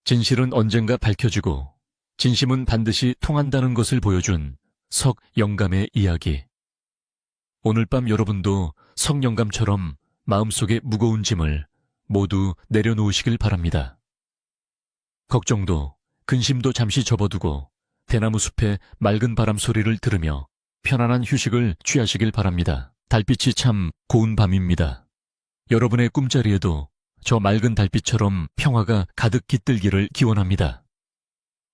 진실은 언젠가 밝혀지고 진심은 반드시 통한다는 것을 보여준 석영감의 이야기. 오늘 밤 여러분도 석영감처럼 마음속의 무거운 짐을 모두 내려놓으시길 바랍니다. 걱정도 근심도 잠시 접어두고 대나무 숲의 맑은 바람 소리를 들으며 편안한 휴식을 취하시길 바랍니다. 달빛이 참 고운 밤입니다. 여러분의 꿈자리에도 저 맑은 달빛처럼 평화가 가득 깃들기를 기원합니다.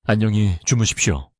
안녕히 주무십시오.